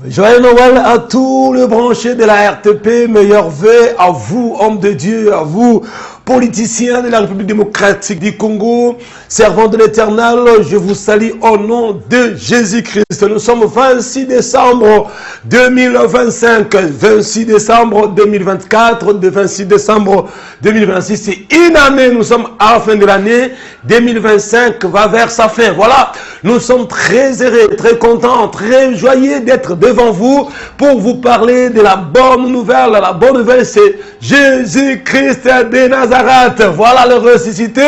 Joyeux Noël à tous les branchés de la RTP, meilleurs vœux à vous, hommes de Dieu, à vous, politiciens de la République démocratique du Congo, servants de l'Éternel, je vous salue au nom de Jésus-Christ. Nous sommes 26 décembre 2025, 26 décembre 2024, 26 décembre 2026, c'est une année, nous sommes à la fin de l'année, 2025 va vers sa fin. Voilà, nous sommes très heureux, très contents, très joyeux d'être devant vous pour vous parler de la bonne nouvelle. La bonne nouvelle, c'est Jésus-Christ de Nazareth. Voilà le ressuscité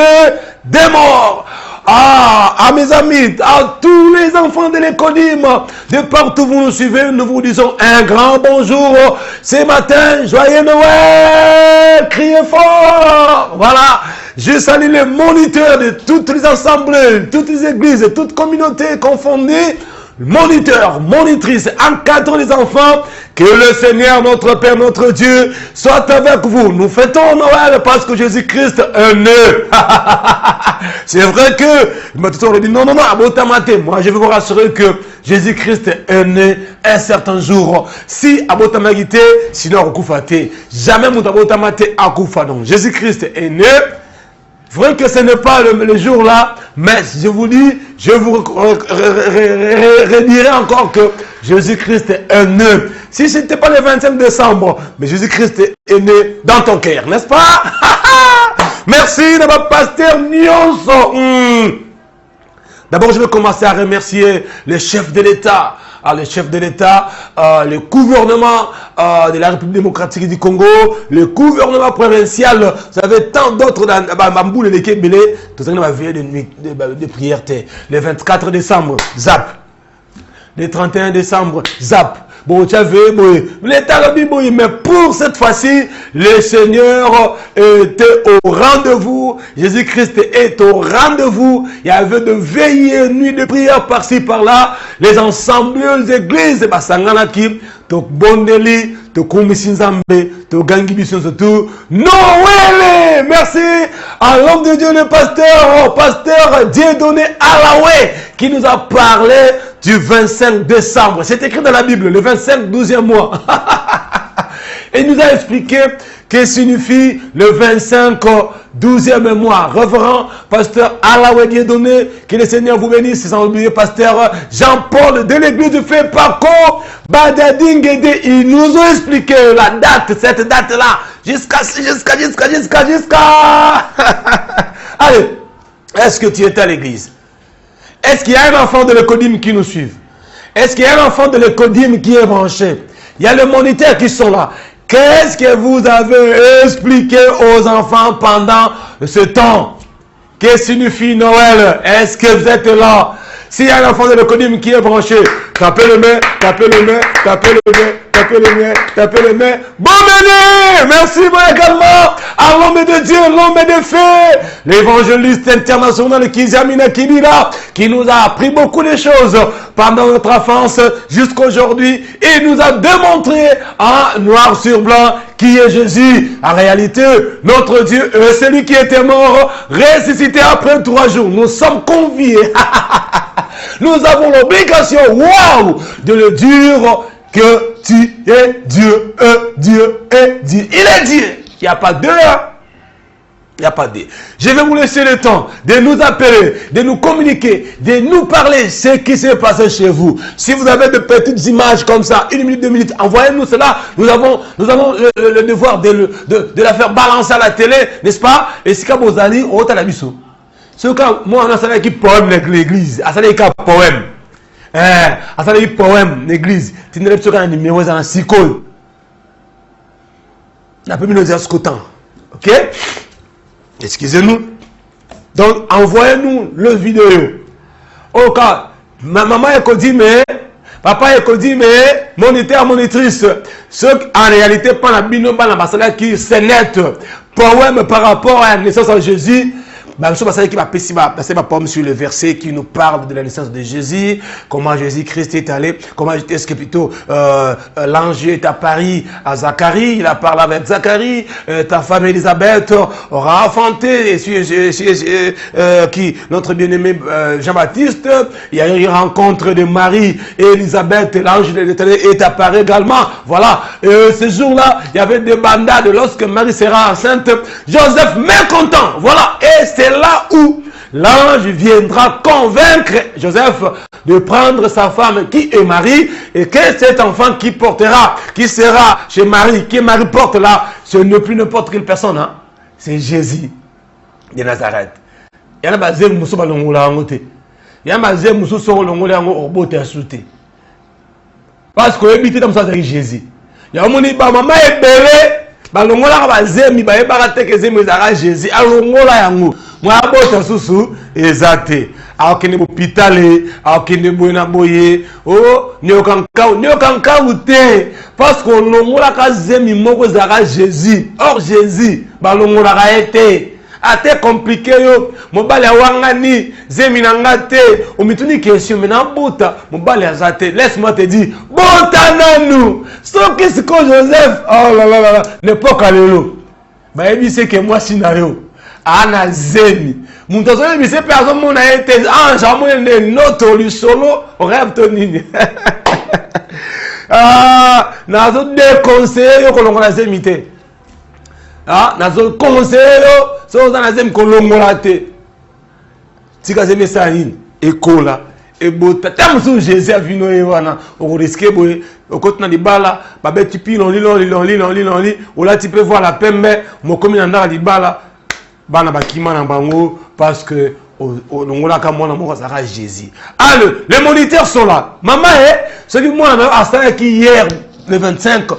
des morts. À mes amis, à tous les enfants de l'économie, de partout où vous nous suivez, nous vous disons un grand bonjour. Ce matin, joyeux Noël, criez fort. Voilà, je salue les moniteurs de toutes les assemblées, toutes les églises, toutes communautés confondues. Moniteurs, monitrices, encadrent les enfants, que le Seigneur, notre Père, notre Dieu, soit avec vous. Nous fêtons Noël parce que Jésus-Christ est né. C'est vrai que, il m'a toujours dit, non, abotamate. Moi, je vais vous rassurer que Jésus-Christ est né un certain jour. Si abotamagité, sinon akufate. Jamais mon abotamate akufa. Donc, Jésus-Christ est né. Vrai que ce n'est pas le jour là, mais je vous dis, je vous redirai encore que Jésus-Christ est né. Si ce n'était pas le 25 décembre, mais Jésus-Christ est né dans ton cœur, n'est-ce pas? Merci de ma pasteur Nyonso. D'abord, je vais commencer à remercier les chefs de l'État. Le chef de l'État, le gouvernement de la République démocratique du Congo, le gouvernement provincial, vous savez, tant d'autres dans Bamboul et les Kébélé, tout ça, on va veiller de nuit, de prière, le 24 décembre, zap. Le 31 décembre, zap. Bon, tu as vu, l'État, mais pour cette fois-ci, le Seigneur était au rendez-vous. Jésus-Christ est au rendez-vous. Il y avait de veillées, nuits de prière par-ci, par-là. Les ensembleuses églises, Basanganaki, to Bondeli, to Komisinzambe, to Gangibison, surtout. Noël! Merci à l'homme de Dieu, le pasteur Dieudonné Alaoué, qui nous a parlé du 25 décembre. C'est écrit dans la Bible, le 25, 12e mois. Et il nous a expliqué que signifie le 25, 12e mois. Révérend pasteur Alaoué Dieudonné, que le Seigneur vous bénisse, sans oublier pasteur Jean-Paul de l'église de Fepako, Badadingede. Ils nous ont expliqué la date, cette date-là, jusqu'à. Allez, est-ce que tu étais à l'église? Est-ce qu'il y a un enfant de l'économie qui nous suit? Est-ce qu'il y a un enfant de l'économie qui est branché? Il y a les moniteurs qui sont là. Qu'est-ce que vous avez expliqué aux enfants pendant ce temps? Que signifie Noël? Est-ce que vous êtes là? S'il y a un enfant de l'économie qui est branché, tapez le main, tapez le main, tapez le main, tapez le main, tapez le main. Bon année! Merci moi également à l'homme de Dieu, l'homme de feu, l'évangéliste international Kizamina Kinira, qui nous a appris beaucoup de choses pendant notre enfance jusqu'à aujourd'hui. Et nous a démontré en noir sur blanc qui est Jésus. En réalité, notre Dieu est celui qui était mort, ressuscité après 3 jours. Nous sommes conviés. Nous avons l'obligation, waouh, de le dire que tu es Dieu, Dieu est Dieu. Il est Dieu. Il n'y a pas de Il n'y a pas de. Je vais vous laisser le temps de nous appeler, de nous communiquer, de nous parler ce qui s'est passé chez vous. Si vous avez de petites images comme ça, 1 minute, 2 minutes, envoyez-nous cela. Nous avons le devoir de la faire balancer à la télé, n'est-ce pas? Et si vous allez, on va à la mission. Ce cas, moi, on a ça qui poème avec l'église. À ça, les cas poème. ça les poèmes l'église tu ne pas un numéro dans psycho la première nous escotant ok excusez-nous donc envoyez-nous le vidéo au cas ma maman est dit mais papa est dit mais moniteur monitrice ceux en réalité pas la bino pas la basala qui c'est net poème par rapport à la naissance de Jésus. Qui va passer ma pomme sur le verset qui nous parle de la naissance de Jésus, comment Jésus-Christ est allé, comment est-ce que plutôt l'ange est à Paris à Zacharie, il a parlé avec Zacharie, ta femme Élisabeth aura enfanté, qui notre bien-aimé Jean-Baptiste, il y a eu une rencontre de Marie et Élisabeth, l'ange de l'Éternel est apparu également. Voilà, ce jour-là, il y avait des bandades lorsque Marie sera enceinte, Joseph mécontent, voilà, et c'est là où l'ange viendra convaincre Joseph de prendre sa femme qui est Marie et que cet enfant qui portera, qui sera chez Marie, qui Marie porte là, ce n'est plus n'importe quelle personne, hein? C'est Jésus de Nazareth. Il y a un bazé moussou balongola ngote. Il y a un bazé moussou son longola ngo obote asouté. Parce que habité dans ça c'est Jésus. Il y a un moni ba maman est belé balongola bazé mi ba ebara te que zemi zara Jésus alongola yango. Moi abota susu ezate akene hôpital akene boyena boye oh nyokanka ute parce que longola ka zemi moko zara Jésus or Jésus balongola ka été ate compliqué yo mobali awangani zemi nanga te omituni question mais na bota mobali azate laisse-moi te dire bota nanu soki siko Joseph oh là là là l'époque alelo ba ebi c'est que moi sinayo ana zemi muntu azoni c'est personne mon a été ange amone noto lu solo rêve tonini ah nazo déconseiller yo kolongola zemi te ah nazo conseiller yo so za na zemi kolongola te tika zemi sanini ekola ebota tamusu Jésus avino ewana o risquer boye au côté na libala ba beti pino lili ola tu peux voir la pembe mokomi na ndala libala bana bakima na bango parce que ongola ka mwana moko sera Jésus. Alors les moniteurs sont là. Maman ce qui moi a ça qui hier le 25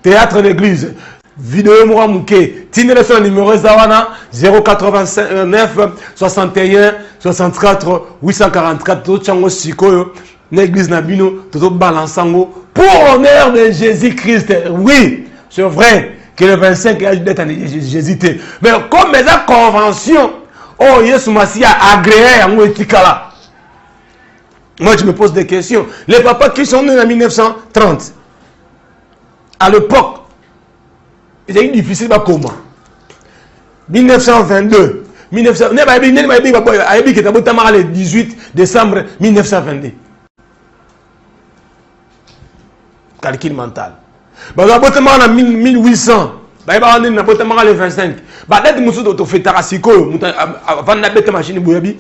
théâtre l'église vidéo moi muke tinele son numéro zawana 089 61 64 844 to chango sikoyo l'église na bino to balansango pour honneur de Jésus-Christ. Oui, c'est vrai que le 25 âge d'être Jésus. Mais comme la convention, oh Yesu Massi a agréé à mon etikala. Moi je me pose des questions. Les papas qui sont nés en 1930, à l'époque, il est difficile à comment 1922, 1900, le 18 décembre 1922. Calcul mental. Bah la en 1800. Bah bah on est le 25. Bah date musu to fait tarasiko avant na bête machine boyabi.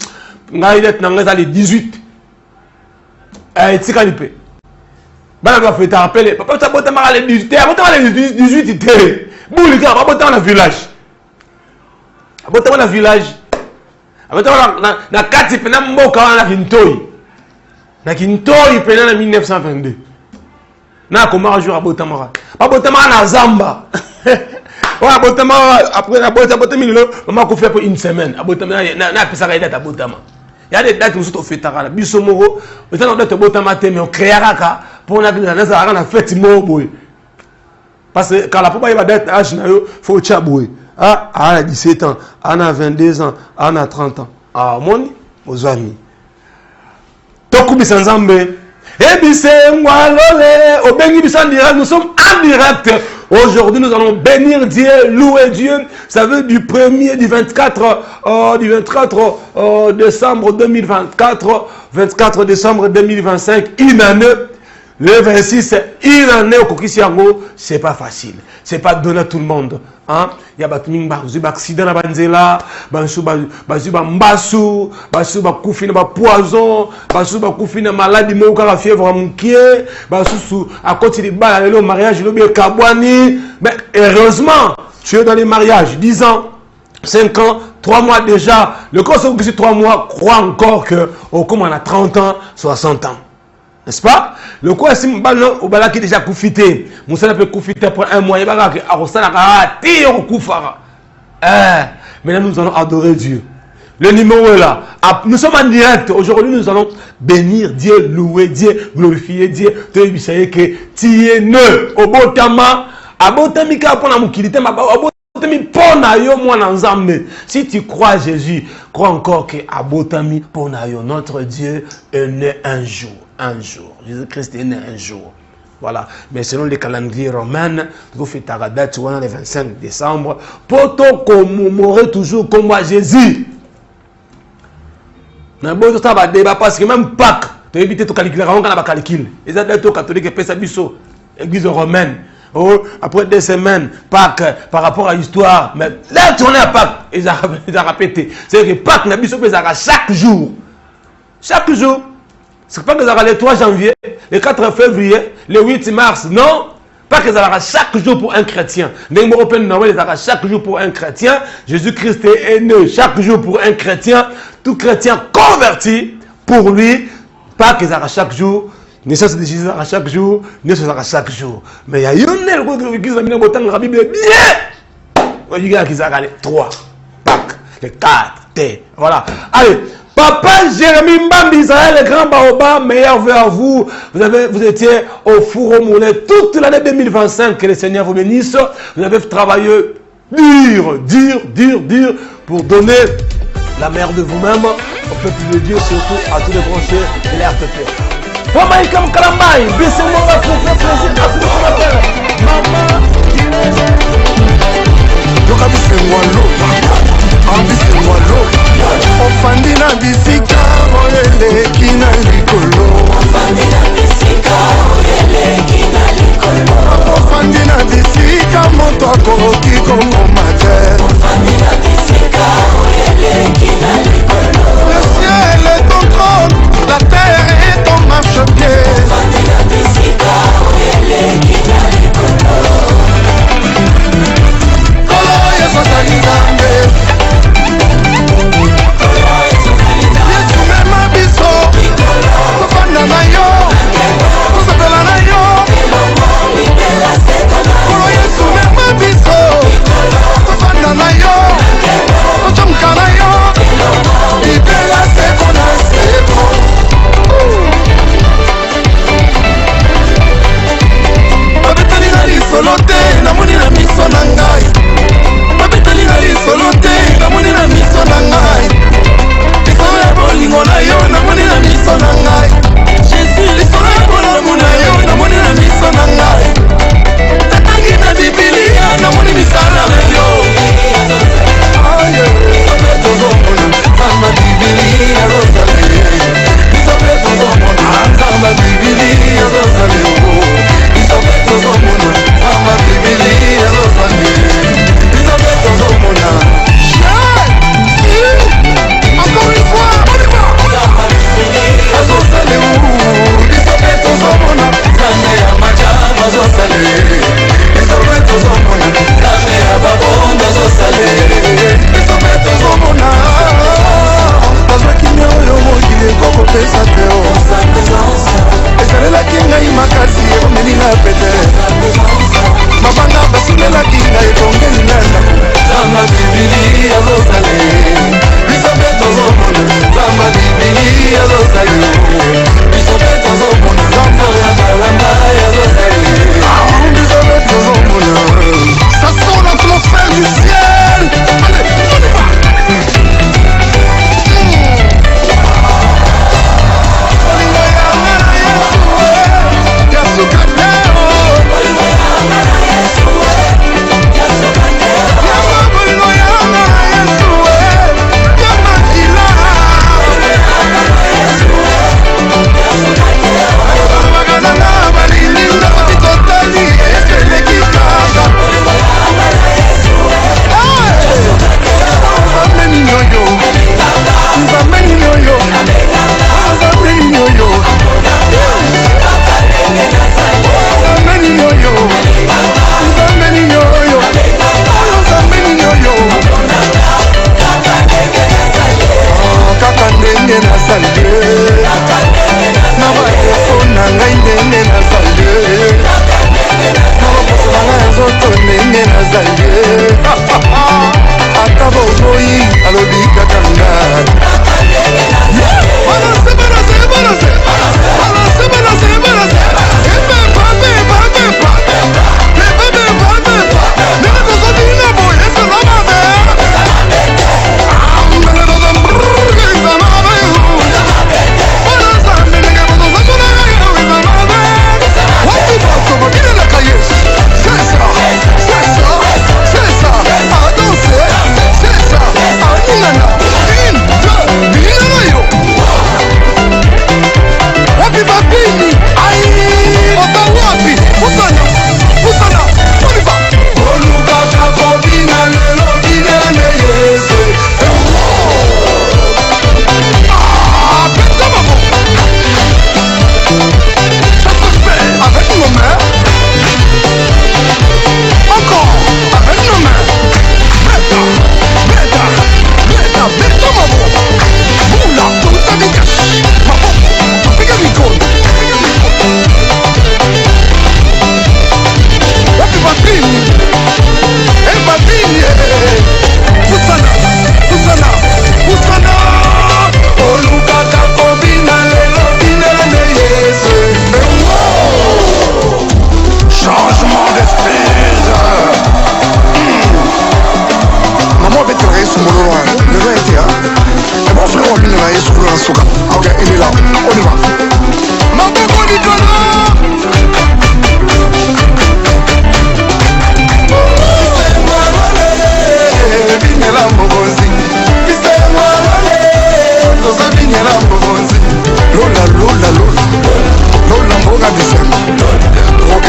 Ngai date na ngasa le 18. Tika lipe. Bah na fait rappeler. Papa ça bota le 18. Bota le 18 té. Bouli ka bota na village. Bota na village. Bota na kati pena mboka na Kintoi. Na Kintoi pena na 1922. Na comment jour à Botamara. Pas Botamara na Zamba. Ouais, Botamara après na Botamara, maman ko fait pour une semaine. À Botamara na pesa ka date à Botamara. Il y a des dates où on fait tarala. Bisomoro, on a date Botamara mais on créera ka pour na na fête mo parce que quand la papa va date âge na yo faut chaboué. Ah, à 17 ans, on a 22 ans, on a 30 ans. Ah, mon aux amis. Tokubi Sanzambe. Nous sommes en direct. Aujourd'hui, nous allons bénir Dieu, louer Dieu. Ça veut du 1er, du 24 décembre 2024, 24 décembre 2025, une année. Le 26, une année au Kokisiango, c'est pas facile. C'est pas donné à tout le monde. Hein? Il y a des accidents à Banzela, mbasu, poison, maladie, la fièvre à côté des balles, le mariage, le kabouani. Mais heureusement, tu es dans les mariages, 10 ans, 5 ans, 3 mois déjà. Le corps, c'est 3 mois, croit encore que, comme on a 30 ans, 60 ans. N'est-ce pas? Le quoi, si au bala qui déjà koufité, Moussa peut koufiter pour un mois, il va dire maintenant nous allons adorer Dieu. Le numéro est là. Nous sommes en direct. Aujourd'hui, nous allons bénir Dieu, louer Dieu, glorifier Dieu. Tu sais que tu es ne. Si tu crois à Jésus, crois encore que Abotami Ponayo, notre Dieu est né un jour. Un jour. Jésus-Christ est né un jour. Voilà. Mais selon les calendriers romains, nous faisons la date le 25 décembre pour commémorer toujours comme moi Jésus. Mais bon, ça va débat parce que même Pâques, tu as évité de calculer, on a calculé. Les adeptes catholiques et Pessabiso, l'église romaine. Oh, après 2 semaines, Pâques, par rapport à l'histoire, mais là, tu en es à Pâques, ils ont répété. C'est-à-dire que Pâques, chaque jour. Chaque jour. C'est pas que ça le 3 janvier, le 4 février, le 8 mars, non. Pas que ça va chaque jour pour un chrétien. Les Européens, chaque jour pour un chrétien. Jésus-Christ est né chaque jour pour un chrétien. Tout chrétien converti, pour lui, pas que ça va chaque jour. Naissance de Jésus à chaque jour, naissance à chaque jour. Mais il y a une qui a la Bible est bien. Il y a qui a 3, Pâques, les 4, T. Voilà. Allez. Papa Jérémie Mbambi Israël, le grand baobab, meilleur vœu à vous. Vous étiez au four au moulin toute l'année 2025. Que le Seigneur vous bénisse. Vous avez travaillé dur pour donner la meilleure de vous-même au peuple de Dieu, surtout à tous les branchés de l'RTP. Maman, comme Kalamai, baissez-moi la plaisir à tous les commentaires. Maman, ofandi na bisika oyeleki na likolo ofandi na bisika moto akoroki kokoma te le ciel est ton trône, la terre est ton marchepied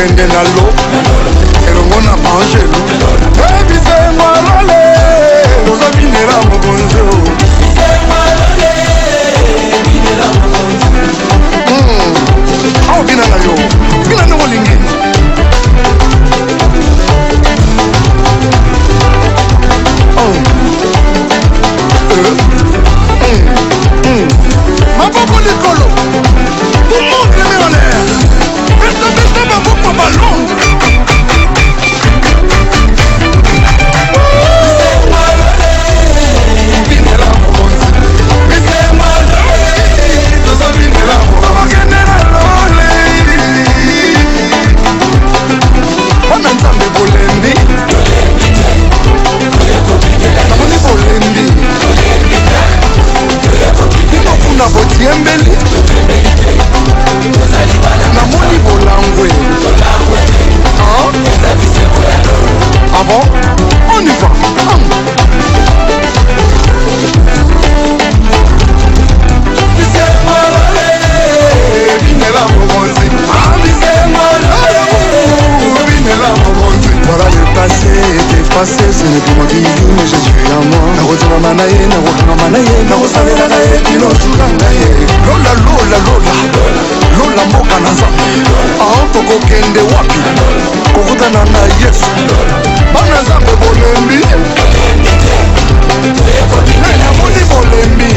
kende na lo elongo na mangelo ebisengo lole toza binela mokonzi awo bina na yo bina ndenge olingi maboko likolo tout le monde les met en l'air beta maboko ballon wana nzambe bolembi namoni bolembi bimokuna botiembeli namoni bolangwe ah bon on y va binela mokonzi voilà le passé est effacé, ce n'est plus moi qui vis mais je suis à moi. Nakozama na ye, nakokangama na ye, nakosalela na ye, bilosula na ye. Lola lola lola, lola mboka na nzambe. Tokokende wapi, kokutana na Yesu. Bana nzambe bolembi, namoni bolembi.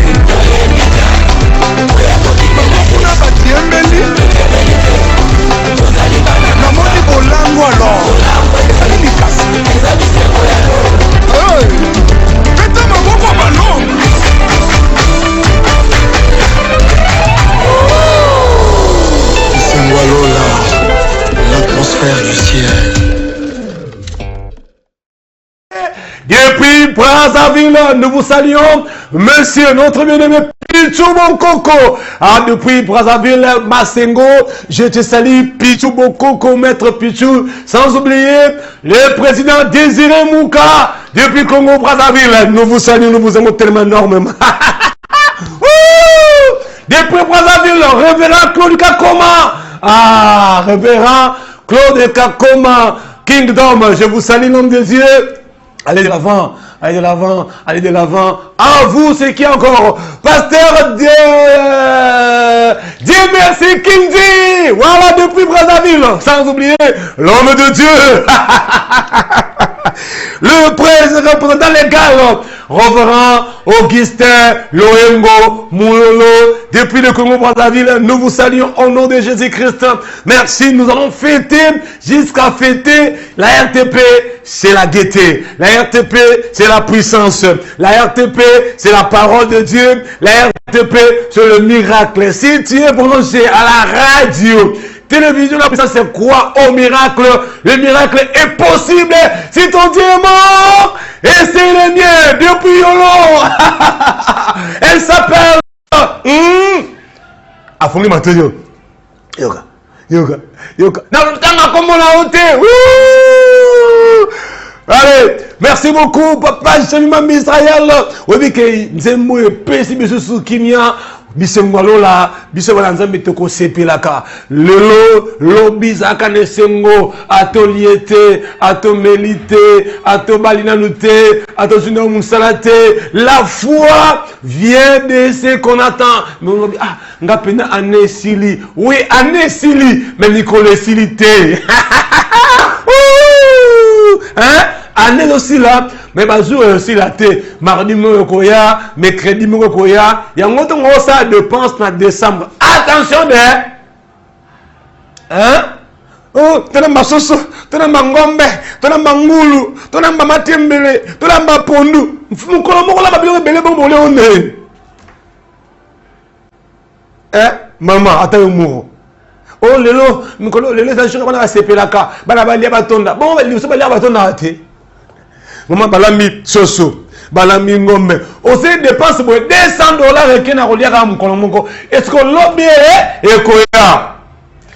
Kuna batiembeli, namoni bolango alors. Ezali likasi. Peta maboko ballon. Sengwalola, l'atmosphère du ciel. Depuis Brazzaville, nous vous saluons, monsieur, notre bien-aimé Pichou Bokoko. Depuis Brazzaville, Masengo, je te salue, Pichou Bokoko, maître Pichou. Sans oublier le président Désiré Mouka, depuis Congo Brazzaville. Nous vous saluons, nous vous aimons tellement énormément. Depuis Brazzaville, révérend Claude Kakoma. Révérend Claude Kakoma, Kingdom, je vous salue, nom de Dieu. Allez de l'avant, allez de l'avant, allez de l'avant. À vous, c'est qui encore? Pasteur Dieu merci Kindi. Voilà, depuis Brazzaville. Sans oublier l'homme de Dieu. Le président représentant légal, révérend Augustin Loengo Moulolo, depuis le Congo Brazzaville, nous vous saluons au nom de Jésus-Christ. Merci, nous allons fêter, jusqu'à fêter la RTP, c'est la gaieté. La RTP, c'est la puissance. La RTP, c'est la parole de Dieu. La RTP, c'est le miracle. Si tu es branché à la radio, télévision, la puissance, c'est quoi au miracle? Le miracle est possible si ton Dieu est mort. Et c'est le mien depuis Yolo. Elle s'appelle Afongi Matoyo. Yoga. Allez, merci beaucoup, papa. Je salue ma Israël. Oui, que Nzembo et Pessi, monsieur Soukimia. Bisengwalola, bisewalanzambe toko sepelaka. Lelo, lobizaka nesengo, ato liete, ato melite, ato balinanute, ato suno musalate. La foi vient de ce qu'on attend. Mais on dit, ah, ngapena anesili. Oui, anesili, mais Nicolas silité. Hein? Année aussi là, mais jour aussi là, mardi mokoya, mercredi mokoya, il y a un autre ça dépense en décembre. Attention, hein? Oh, tena masoso, tena mangombe, tena mangulu, tena mamatembele, tena mapondu. Mukolo moko la babilo bele bon bolé on est. Maman, attends mo. Oh lelo, mukolo lelo ça choko na sepelaka, bana balia batonda. Bon, li so balia batonda ate. Maman balami soso, balami ngombe. Aussi dépense pour $200 et na kolia ka mukolo moko. Est-ce que lobby et koya?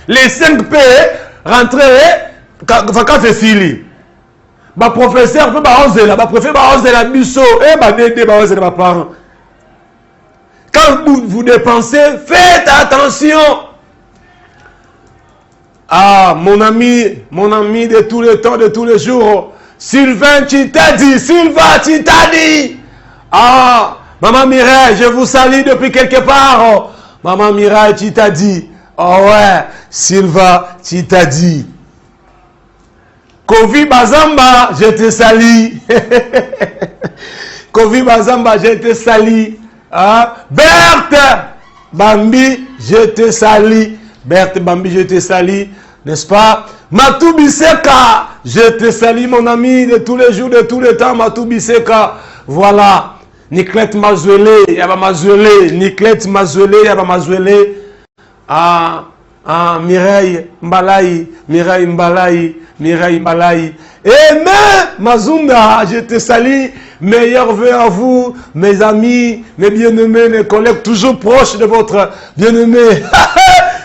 Les 5 P rentrer vaka fesili. Ba professeur peut ba 11 là, ba préfet ba 11 la biso et ba dédé ba 11 ba parents. Quand vous dépensez, faites attention. Ah, mon ami de tous les temps, de tous les jours. Sylvain Chitadi, Sylvain Chitadi. Ah, Maman Mireille, je vous salue depuis quelque part. Maman Mireille Chitadi. Oh ouais, Sylvain Chitadi. Kofi Bazamba, je te salue. Kofi Bazamba, je te salue. Ah, Berthe Bambi, je te salue. Berthe Bambi, je te salue. N'est-ce pas? Matou Biseka, je te salue mon ami de tous les jours, de tous les temps. Matou Biseka. Voilà. Nicolette Mazouelé, Yaba Mazouelé. Nicolette Mazouelé, Yaba Mazouelé. Ah, Mireille Mbalaï, Mireille Mbalaï, Mireille Mbalaï. Aimé Mazunda, je te salue. Meilleurs vœux à vous, mes amis, mes bien-aimés, mes collègues, toujours proches de votre bien-aimé.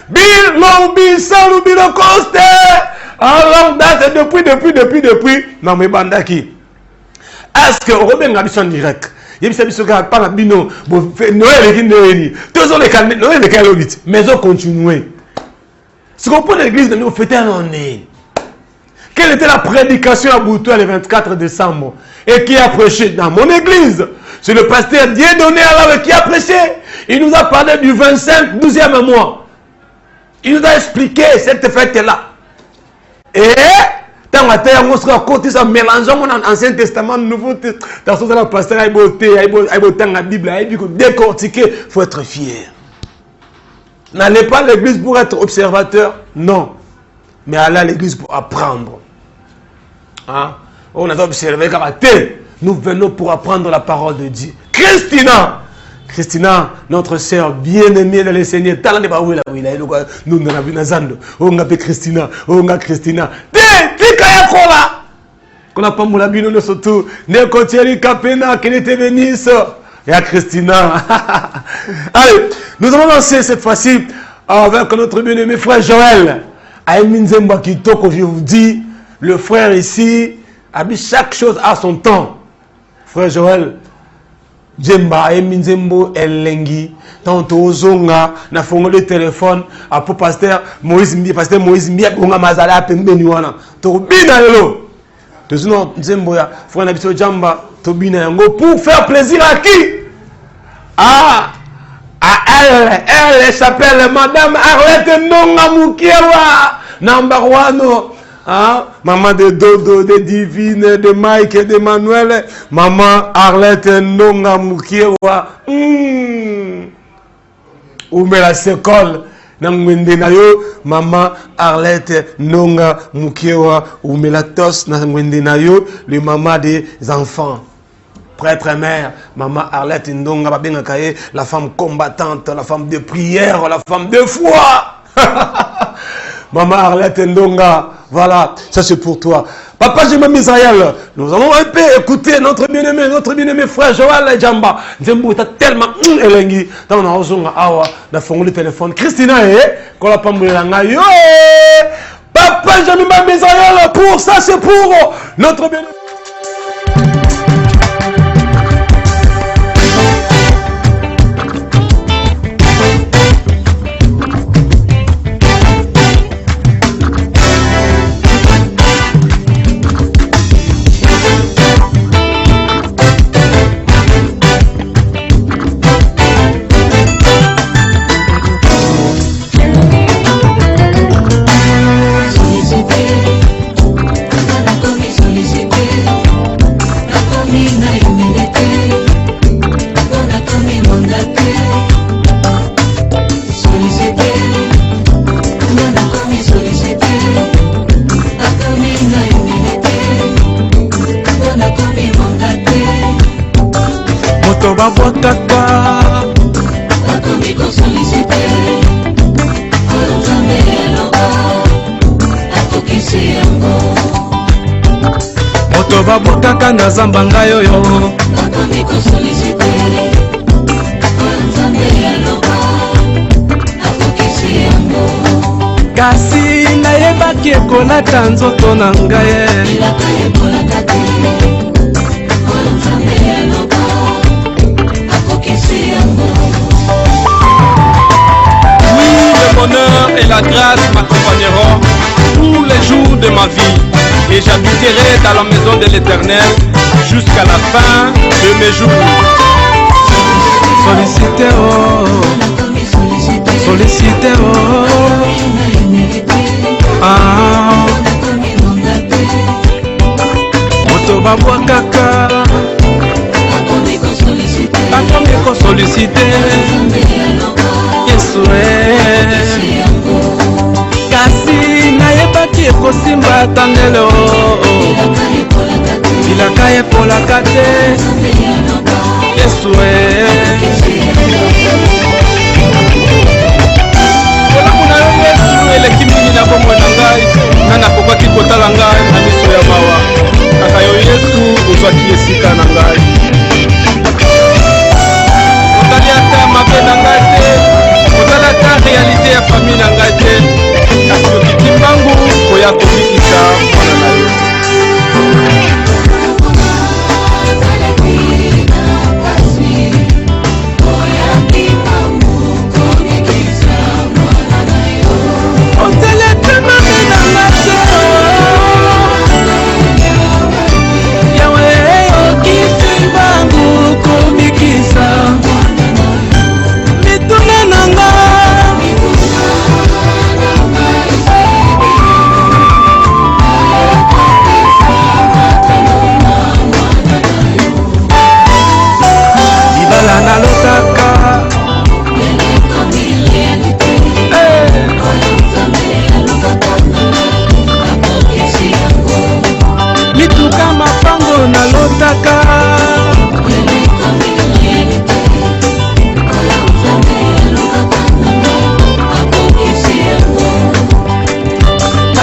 Bill Lombi, Saloubi le Coste. Alors, date depuis. Non, mais Bandaki. Est-ce que Robin a en direct? Il y a des gens qui pas bino. Noël est Noël. Tous les calmes, Noël est calme. Mais on continue. Ce qu'on peut l'église de nous fêter un année. Quelle était la prédication à Boutoua le 24 décembre? Et qui a prêché dans mon église? C'est le pasteur Dieudonné alors qui a prêché. Il nous a parlé du 25, 12e mois. Il nous a expliqué cette fête-là. Et tant que on sera côté ça mélangeant mon Ancien Testament, Nouveau Testament, dans le pasteur a beauté, la Bible, a décortiquer, il faut être fier. N'allez pas à l'église pour être observateur, non. Mais allez à l'église pour apprendre. Hein? On a observé nous venons pour apprendre la parole de Dieu. Christina, notre sœur bien-aimée dans le Seigneur, nous on a Christina, Christina. Qu'on a pas mon labino surtout, ne continue Capena, qui était bénisse. Et à Christina. Allez, nous allons lancer cette fois-ci avec notre bien-aimé frère Joël. Aïmin Zemba Kitoko, je vous dis, le frère ici a mis chaque chose à son temps. Frère Joël, Djemba, Aïmin Zembo, Elengi, tantôt Zonga, na fongo le téléphone, à pour pasteur Moïse Mbi, on a mazala, Pembenuana, Tobina Hello. Toujours Zembo, frère Nabiso Djamba, Tobina Yango, pour faire plaisir à qui? Elle s'appelle Madame Arlette Nonga Mukiewa, number one. Maman de Dodo, de Divine, de Mike et de Manuel. Maman Arlette Nonga Mukiewa. Oumela Sekol. Maman Arlette Nonga Mukiewa. Oumela Tos Nangwendenayo, le maman des enfants. Prêtre mère, maman Arlette Ndonga, la femme combattante, la femme de prière, la femme de foi. Maman Arlette Ndonga, voilà, ça c'est pour toi. Papa, j'ai même Israël. Nous allons un peu écouter notre bien-aimé frère Joël Djamba. Zembo, t'as tellement élengi. T'as on a osé awa, la fongle le téléphone. Christina, qu'on l'a pas moulé la yo. Papa, j'ai même Israël. Pour ça, c'est pour notre bien-aimé. Moto babotaka na zamba ngai oyo kasi nayebaki ekolata nzoto na ngai. Oui, le bonheur et la grâce m'accompagneront tous les jours de ma vie, et j'habiterai dans la maison de l'Éternel jusqu'à la fin de mes jours. Sollicité, oh, sollicité, oh, ah, moto babwa kaka, akomi ko sollicité, Yesu kasi nayebaki ekosimba tandelo, bilaka epolaka te, Yesu olamu na yo Yesu eleki mingi na bomoi na ngai, nga nakokaki kotala ngai na miso ya mawa, kaka yo Yesu ozwaki esika na ngai, otali ata mabe na ngai te, otali ata realite ya famille na ngai te, kasi okiti mbangu koya kobikisa mwana na yo.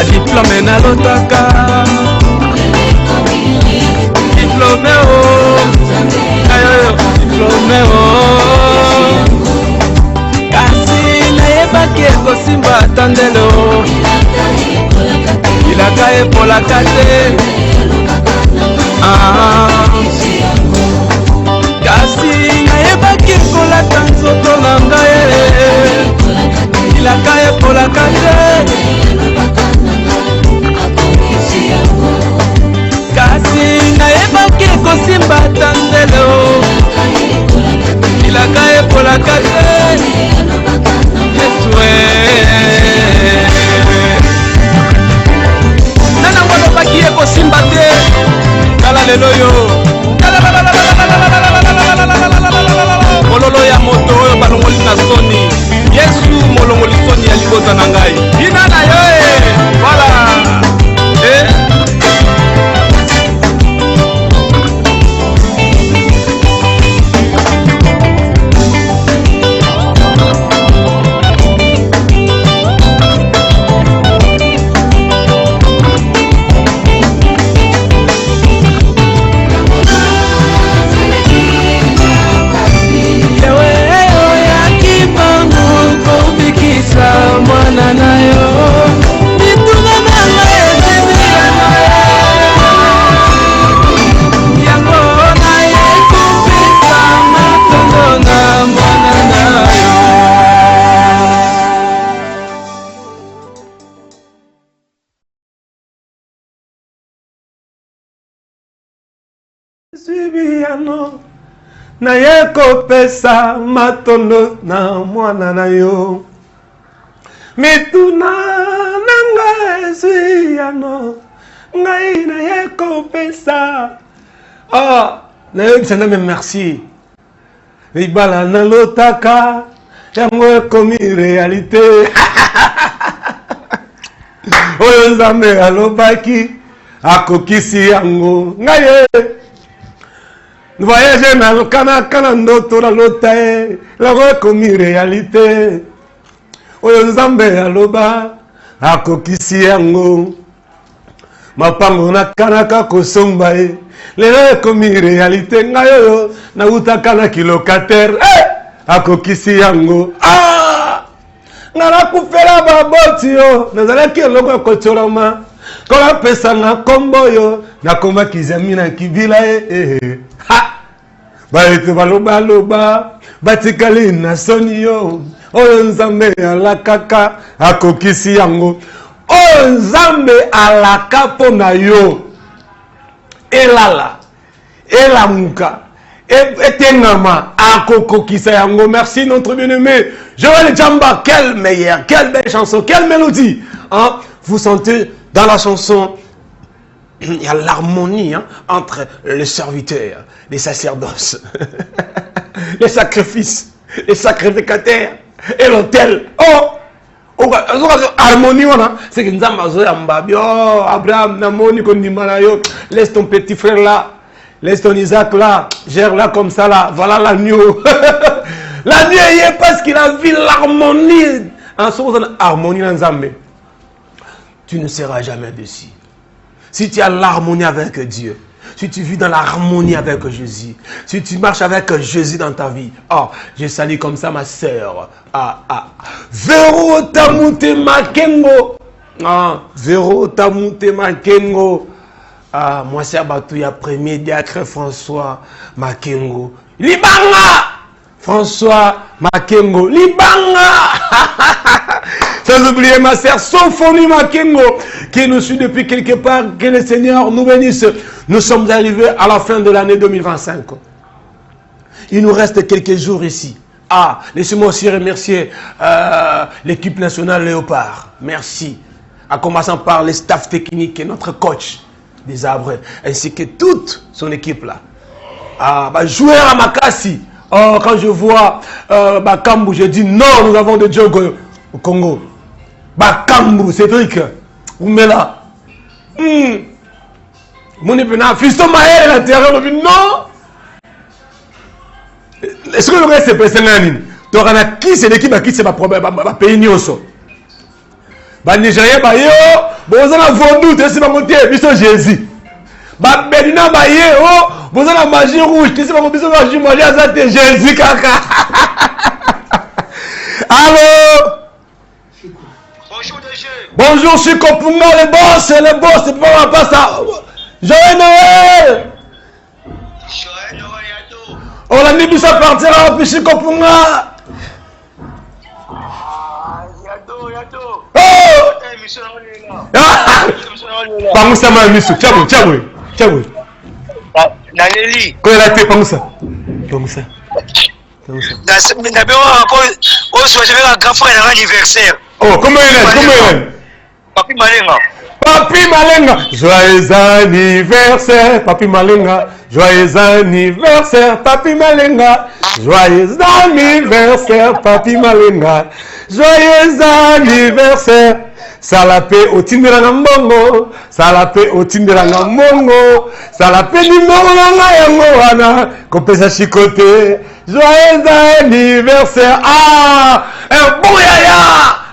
Diplôme na lotaka, diplôme oh, ayo diplôme oh, kasi nayebaki ekosimba tandelo, ilaka epolaka te, kasi nayebaki ekolata nzoto na ngai, ilaka epolaka te, kasi nayebaki ekosimba tandelo, ilaka epolaka te, Yesu nanango alobaki ekosimba te, kala lelo yo mololo ya moto oyo balongoli na soni, Yesu molongoli soni ya libota na ngai, ina na yo voilà mwana na yo, mituna na yango na ye kupita matondo na mwana na yo. Sibiano na ye kopesa matondo na mwana na yo. Mituna nanga esiyano ngai na ye kopesa. Ah, na yo bisana me merci. Ibala na lotaka yango ekomi réalité. Oyo Nzambe alobaki akokisi yango ngai voyage na kana ndoto na lota yango ekomi réalité. Oyo Nzambe aloba akokisi yango mapango na kanaka kosomba lelo ekomi réalité ngai oyo na utaka na kilocataire akokisi yango ngana kufela baboti yo nazalaki eloko ya kotolama kola pesa na kombo yo na komba kizami na kibila baeto baloba batikali na soni yo oyo Nzambe alakaka akokisi yango Oh Nzambe alaka pona yo. Elala. Elamuka. Etengama. Akoko kisayango. Merci notre bien-aimé. Joël Djamba. Quelle meilleure. Quelle belle chanson. Quelle mélodie. Hein? Vous sentez dans la chanson. Il y a l'harmonie entre les serviteurs, les sacerdoces, les sacrifices, les sacrificataires et l'autel. Oh, harmonie, c'est que nous avons Abraham, Namoni, laisse ton petit frère là, laisse ton Isaac là, gère là comme ça là, voilà l'agneau. L'agneau y est parce qu'il a vu l'harmonie. En ce moment, harmonie dans Zambé, tu ne seras jamais déçu. Si tu as l'harmonie avec Dieu, si tu vis dans l'harmonie avec Jésus, si tu marches avec Jésus dans ta vie, je salue comme ça ma sœur. Vero Tamute Makengo. Vero Tamute Makengo. Moi c'est Batouya premier diacre François Makengo. Libanga! François Makengo. Libanga! Sans oublier ma sœur Sophonie Makengo qui nous suit depuis quelque part. Que le Seigneur nous bénisse. Nous sommes arrivés à la fin de l'année 2025. Il nous reste quelques jours ici. Laissez-moi aussi remercier l'équipe nationale Léopard. Merci. En commençant par les staff techniques et notre coach des arbres, ainsi que toute son équipe là. Joueur à Makassi. Quand je vois Bakambu, je dis non, nous avons de Dieu au Congo. Bakambu, Cédric, Oumela. Mon épena, Fiston Maël, la terre, non. Est-ce que le reste est pressé? Tu as qui c'est l'équipe qui c'est ma pays nioso. Nigérien, vous avez vendu, c'est ma montée, Bisson Jésus. Bénina, vous avez la magie rouge, c'est ma magie rouge, Jésus, kaka. Allô? Bonjour, Chico Punga, le boss, c'est pas ça. Joël Noël! Joël Noël, Yato! On a mis ça partir à Chico Punga! Yato! Oh! Pangusa ma misu, chabwe. Naleli. Ko la te pangusa. Pangusa. Na bien on souhaite faire un grand frère à l'anniversaire. Oh, comment il est? Papi Malenga. Papi Malenga, joyeux anniversaire, Papi Malenga, joyeux anniversaire, Papi Malenga, joyeux anniversaire, Papi Malenga, joyeux anniversaire. Salapé au Tinderanga Mbongo, Salapé au Tinderanga Mbongo, Salapé numéro yango wana, Kopesa Chikote, joyeux anniversaire. Un bon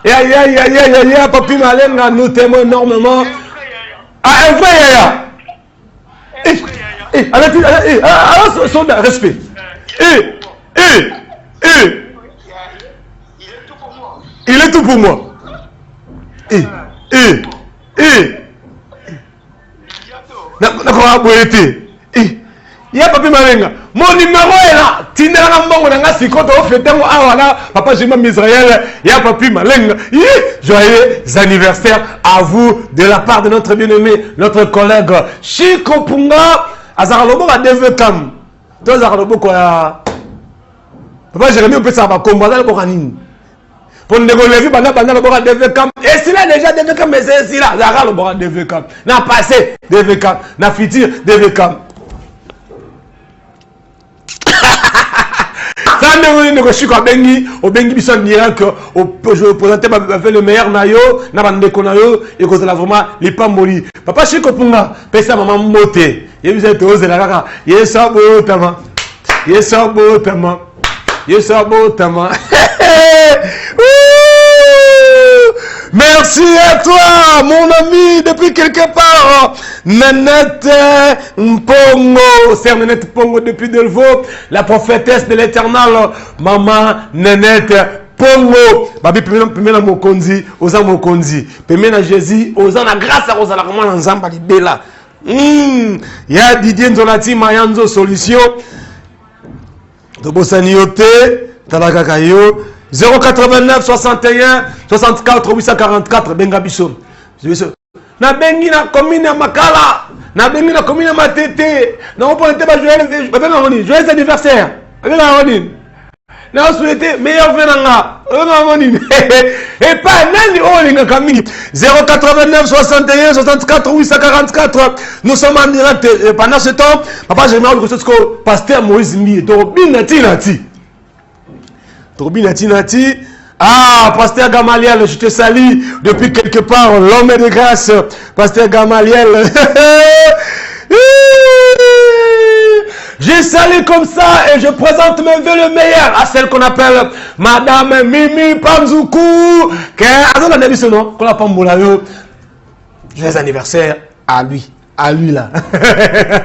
yaya, Papi Malenga, nous t'aimons énormément. Un vrai yaya. Alors, son respect. Il est tout pour moi. Il y a Papi Malenga. Mon numéro est là. Tinderanga Mbongo nanga sikoto ofetengo awana. Papa Jima Misraël. Il y a Papi Malenga. Joyeux anniversaire à vous de la part de notre bien-aimé, notre collègue Chico Punga. Azaralobo a DVCam. Toi Azaralobo quoi? Papa Jérémy on peut savoir comment ça le bokanine. Pour nous dégoler, pendant le bord de DVCam. Et s'il a déjà DVCam, mais c'est ici là. Zara le bord de DVCam. N'a passé DVCam. N'a futur DVCam. Ça ne veut pas dire que au Bengi Bisson miracle, je présentais le meilleur nayo, n'a pas de nayo, et que c'est vraiment les pas mourir. Papa Chico Punga, pesa maman moté. Et vous êtes osé la caca. Yes, beau tama. Yes, beau tama. Yes, beau tama. Merci à toi, mon ami, depuis quelque part. Nanette Mpongo, c'est Nanette Mpongo depuis Delvaux, la prophétesse de l'éternel, maman Nanette Mpongo. Babi, pemena mokonzi, oza mokonzi. Pemena Jésus, oza na grâce à oza la comment l'ensemble libella. Ya Didier Nzolati Mayanzo solution. Tobosaniote, Talakakayo. 089 61 64 844 Bengabiso. Na bengi na commune Makala, na bengi na commune Matete, na on peut joyeux anniversaire. Na souhaité meilleur venanga. Et pas nani olinga kamini 089 61 64 844. Nous sommes en direct pendant ce temps. Papa j'aimerais que pasteur Moïse Mie Nati. Ah, pasteur Gamaliel, je te salue depuis quelque part, l'homme de grâce, pasteur Gamaliel. Je salue comme ça et je présente mes vœux le meilleur à celle qu'on appelle Madame Mimi Panzoukou. Joyeux anniversaire à lui. À lui là,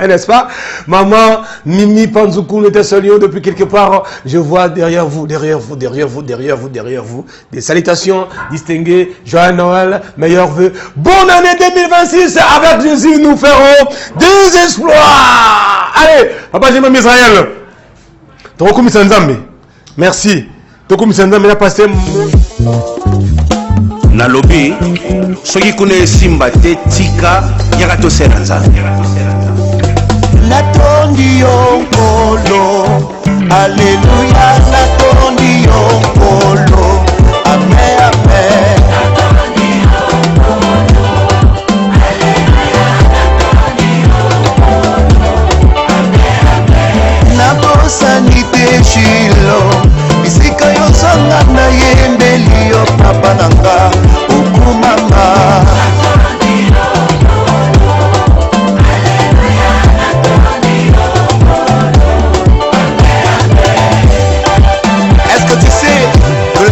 n'est-ce pas? Maman, Mimi Panzoukou, nous te saluons depuis quelque part. Je vois derrière vous. Des salutations distinguées. Joyeux Noël, meilleurs vœux. Bonne année 2026. Avec Jésus, nous ferons des exploits. Allez, papa, j'ai même Israël. Toko Misanzambe. Merci. Toko Misanzambe, la passé. Na lobby soki kuna simba te tika yaka to senanza natondi yo nkolo alleluya natondi yo nkolo amen amen nabosani te shilo bisika yozanga na yembeli yo papa nanga okumama est-ce que tu sais que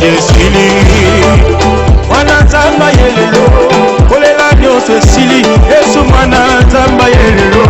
esili mwana nzamba yelelo kolela nyonso esili yesu mwana nzamba yelelo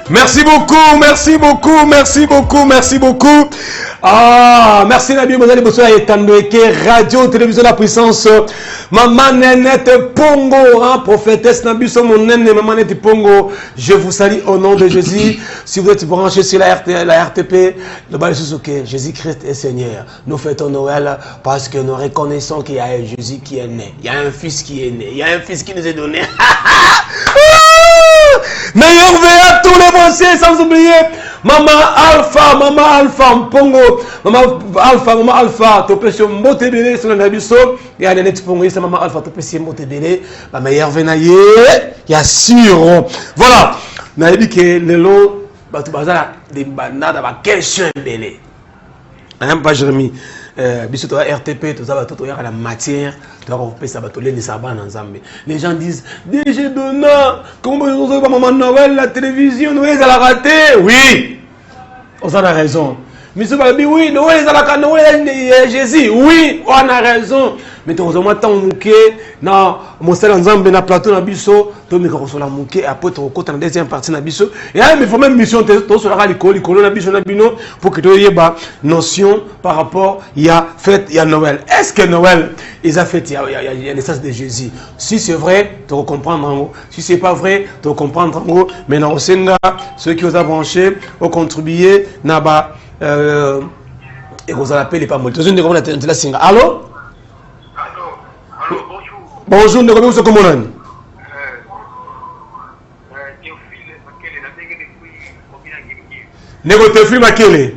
Merci beaucoup, merci beaucoup, merci beaucoup, merci beaucoup. Ah, merci Nabi Mozali Bosola et Tandoeke, radio, télévision La Puissance. Maman Nenette Pongo, hein, prophétesse Nabi mon nene, Maman Nenette Pongo. Je vous salue au nom de Jésus. Si vous êtes branché sur la RTP, le bal Suzuki, Jésus-Christ est Seigneur. Nous fêtons Noël parce que nous reconnaissons qu'il y a un Jésus qui est né. Il y a un fils qui est né. Il y a un fils qui nous est donné. Meilleur vœu à tous les Français, sans oublier Maman Alpha, Mpongo, Maman Alpha, Topesio Motebele, sur le Nabiso, et à Nenette Pongo, c'est Maman Alpha, Topesio Motebele, la meilleure venaille, il y a sûr. Voilà, on a dit que le lot, tu vas des banades, quel chien belé. Hein, pas Jérémy. Biso to RTP to za bato to ya la matière to ko pesa bato le nisaba na nzambe. Les gens disent DG Dona comment vous avez pas maman Noël la télévision Noël ça l'a raté. Oui. On a raison. Monsieur Babi oui Noël ça l'a Noël Jésus. Oui, on a raison. Mais to zo mata muke na mosala nzambe na plateau na biso to mika ko sola muke après to ko na deuxième partie na biso. Et il faut même mission to sola likolo na biso na bino pour que to yeba notion par rapport il y a fête il y a Noël. Est-ce que Noël ils a fête il y a naissance de Jésus. Si c'est vrai, tu comprendre en gros. Si c'est pas vrai, tu comprendre en gros. Mais dans Osenga ceux qui vous ont branché ont contribué na ba et vous appelez pas mal. Tu sais comment la singa. Allô? Bonjour, nous sommes comment on Théophile Makele.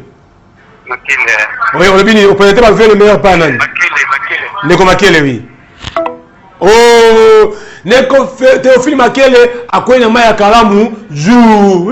Oui, on a bien, on peut être pas le meilleur panel. Neko Makele, oui. Oh, Neko Théophile Makele, à quoi il y a Maya Kalamu, jour.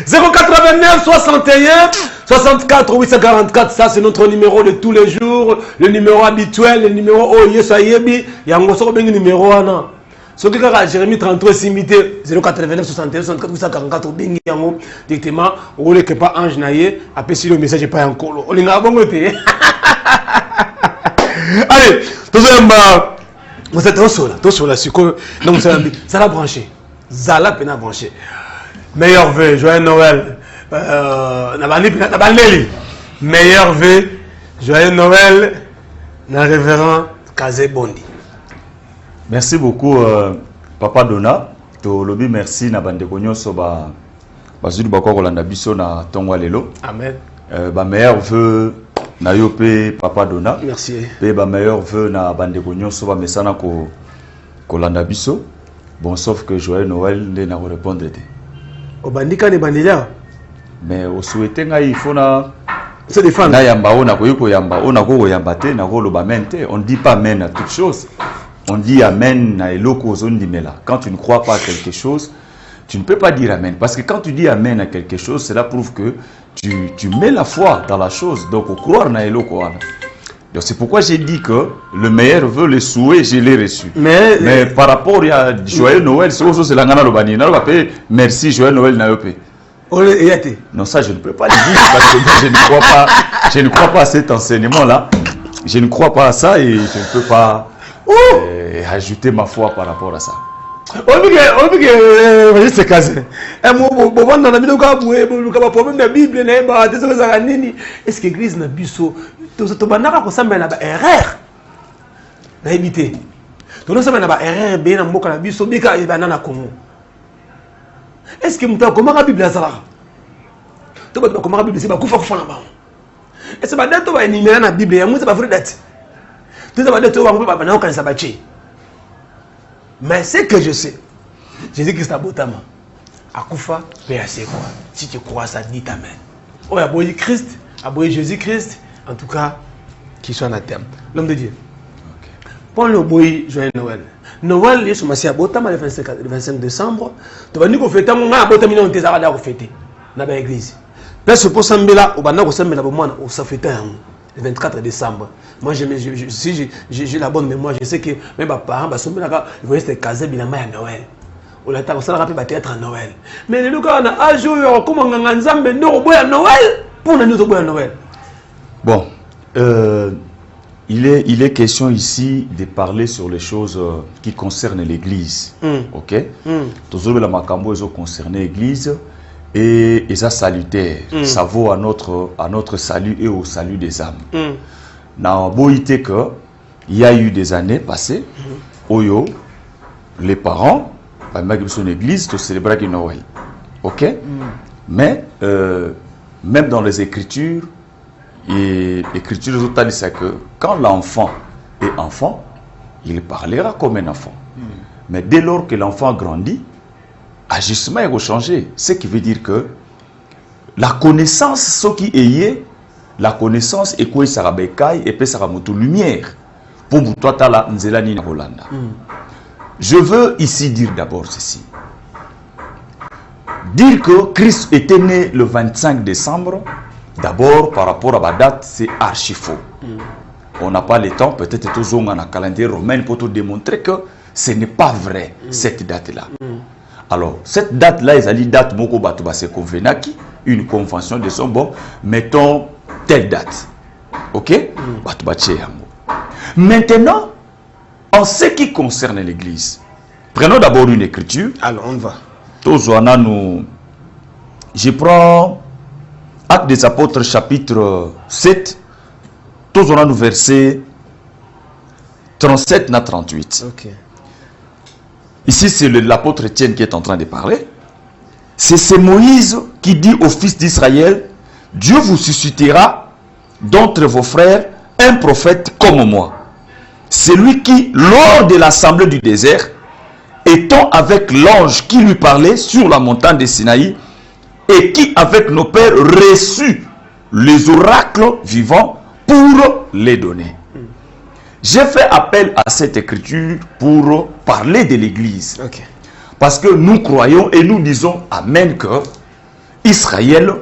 089 61 64 844, ça c'est notre numéro de tous les jours, le numéro habituel, le numéro Oyesayebi, Yangoso Bengi numéro 1. Ce qui est Jérémy 33 simité 089 61 64 844 Bengi Yango, directement, on ne peut pas Ange Naye, après si le message n'est pas en colo. On est bon côté. Allez, tout ça, vous êtes tout sur la sucre, donc ça l'a branché. Ça l'a peine à brancher. Meilleur vœu, joyeux Noël. Meilleur vœu, joyeux Noël, na révérend Kazé Bondi. Merci beaucoup, Papa Dona. To lobby merci na bande konyo so ba bazuli bako kolanda biso na tongo lelo. Amen. Ba meilleur vœu na yope Papa Dona. Merci. Pe ba meilleur vœu na bande konyo so ba mesana ko kolanda biso. Bon, sauf que joyeux Noël ne na répondre te. Obandika ne bandila. Mais au souhaité il faut na se défendre. Na yamba ona ko yamba ona ko yamba te na ko loba mente. On dit pas amen à toute chose. On dit amen na eloko zondimela. Quand tu ne crois pas à quelque chose, tu ne peux pas dire amen. Parce que quand tu dis amen à quelque chose, cela prouve que tu mets la foi dans la chose. Donc, au croire na eloko ana. Donc c'est pourquoi j'ai dit que le meilleur veut le souhait, je l'ai reçu. Mais par rapport à Joyeux Noël, c'est aussi la ngana lobani. Na loba pe merci Joyeux Noël na yope. Non, ça je ne peux pas le dire parce que je ne crois pas à cet enseignement là. Je ne crois pas à ça et je ne peux pas ajouter ma foi par rapport à ça. C'est casé. Est-ce que l'église n'a pas tu as erreur na éviter tu as erreur bien na mboka na biso bika na Congo. Est-ce que muta comment la Bible ça to ba comment la Bible c'est ba kufa na ba est-ce ba date ba ni na Bible ya muta ba vrai date tu ba date wa ngba ba na okanisa ba chi. Mais ce que je sais, Jésus-Christ a botama akufa pe assez quoi. Si tu crois ça, dis amen. Oh ya boy Christ, aboye Jésus-Christ. En tout cas, qui soit à terme. L'homme de Dieu. Pour le boy, joyeux Noël. Noël, il est à Botama le 25 décembre. Tu vas nous fêter, on a Botama, on t'a à fêter. Dans l'église. Là, ce pour Sambela, au Bana, au Sambela, au Safétain, le 24 décembre. Moi, si j'ai la bonne mémoire, je sais que mes parents, ils vont rester casés, bien à Noël. On a ça rappelle peut-être à Noël. Mais les gens, on a un jour, comme on a un Zambé, nous, au boy à Noël. Pour nous, au boy à Noël. Bon, il est question ici de parler sur les choses qui concernent l'Église. Ok? Toujours la makambo ils ont concerné l'Église et ça salutaire. Ça vaut à notre salut et au salut des âmes. N'a beau été que il y a eu des années passées où les parents, même son église, célébrer Noël. Ok? Mais même dans les Écritures. Et l'écriture totale, c'est que quand l'enfant est enfant, il parlera comme un enfant. Mais dès lors que l'enfant grandit, l'agissement va changer. Ce qui veut dire que la connaissance, ce qui est, la connaissance est quoi ça va et puis ça va monter lumière. Pour toi, tu as la Nzelani na Hollanda. Je veux ici dire d'abord ceci. Dire que Christ était né le 25 décembre, d'abord, par rapport à la date, c'est archi faux. On n'a pas le temps, peut-être toujours dans le calendrier romain pour te démontrer que ce n'est pas vrai, cette date-là. Alors, cette date-là, ils ont dit date, c'est convenaki, une convention de son bon, mettons telle date. Ok? Maintenant, en ce qui concerne l'Église, prenons d'abord une écriture. Alors, on va. Je prends Actes des Apôtres, chapitre 7, tous on a nous versets 37 à 38. Okay. Ici, c'est l'apôtre Étienne qui est en train de parler. C'est Moïse qui dit aux fils d'Israël, Dieu vous suscitera d'entre vos frères un prophète comme moi. Celui qui, lors de l'assemblée du désert, étant avec l'ange qui lui parlait sur la montagne de Sinaï, et qui, avec nos pères, reçut les oracles vivants pour les donner. J'ai fait appel à cette écriture pour parler de l'Église. Okay. Parce que nous croyons et nous disons Amen que Israël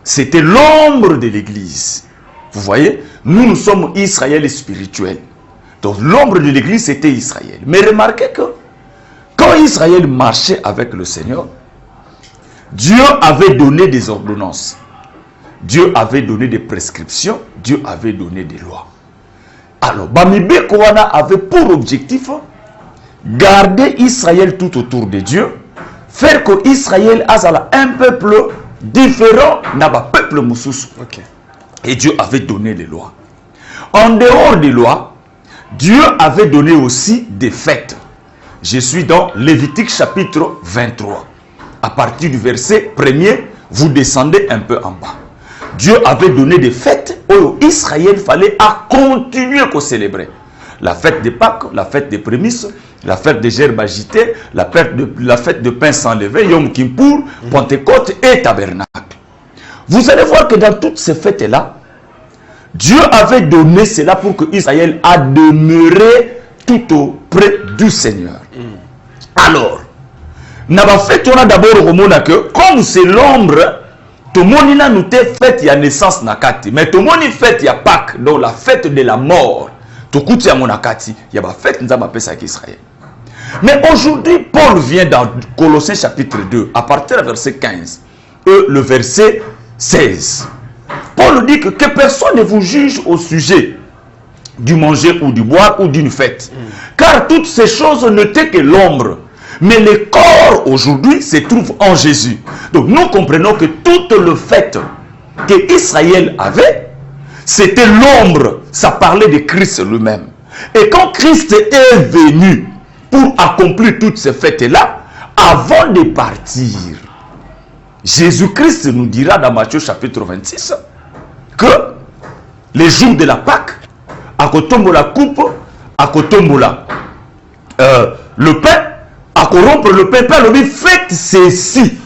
c'était l'ombre de l'église. Vous voyez, nous sommes Israël spirituel. Donc l'ombre de l'église, c'était Israël. Mais remarquez que quand Israël marchait avec le Seigneur, Dieu avait donné des ordonnances. Dieu avait donné des prescriptions. Dieu avait donné des lois. Alors, Bamibé Kouana avait pour objectif garder Israël tout autour de Dieu, faire que Israël ait un peuple différent d'un peuple moussous. Et Dieu avait donné les lois. En dehors des lois, Dieu avait donné aussi des fêtes. Je suis dans Lévitique chapitre 23. À partir du verset 1er, vous descendez un peu en bas. Dieu avait donné des fêtes où Israël fallait à continuer à célébrer. La fête des Pâques, la fête des prémices, la fête des gerbes agitées, la fête de pain sans levain, Yom Kippour, Pentecôte et Tabernacle. Vous allez voir que dans toutes ces fêtes-là, Dieu avait donné cela pour que Israël a demeuré tout auprès du Seigneur. Alors, n'a fait on a d'abord au que comme c'est l'ombre, tout le monde a noté fête il y a naissance nakati, mais tout le monde fête il y a Pâques, donc la fête de la mort. Tout coup il y a monakati, il y a la fête nous avons appelé ça Israël. Mais aujourd'hui, Paul vient dans Colossiens chapitre 2, à partir du verset 15, et le verset 16. Paul dit que personne ne vous juge au sujet du manger ou du boire ou d'une fête. Car toutes ces choses n'étaient que l'ombre. Mais le corps aujourd'hui se trouve en Jésus. Donc nous comprenons que toute le fête que Israël avait, c'était l'ombre. Ça parlait de Christ lui-même. Et quand Christ est venu pour accomplir toutes ces fêtes-là, avant de partir, Jésus-Christ nous dira dans Matthieu chapitre 26 que les jours de la Pâque, à côté la coupe, à côté le pain, à corrompre le pain, Père, faites ceci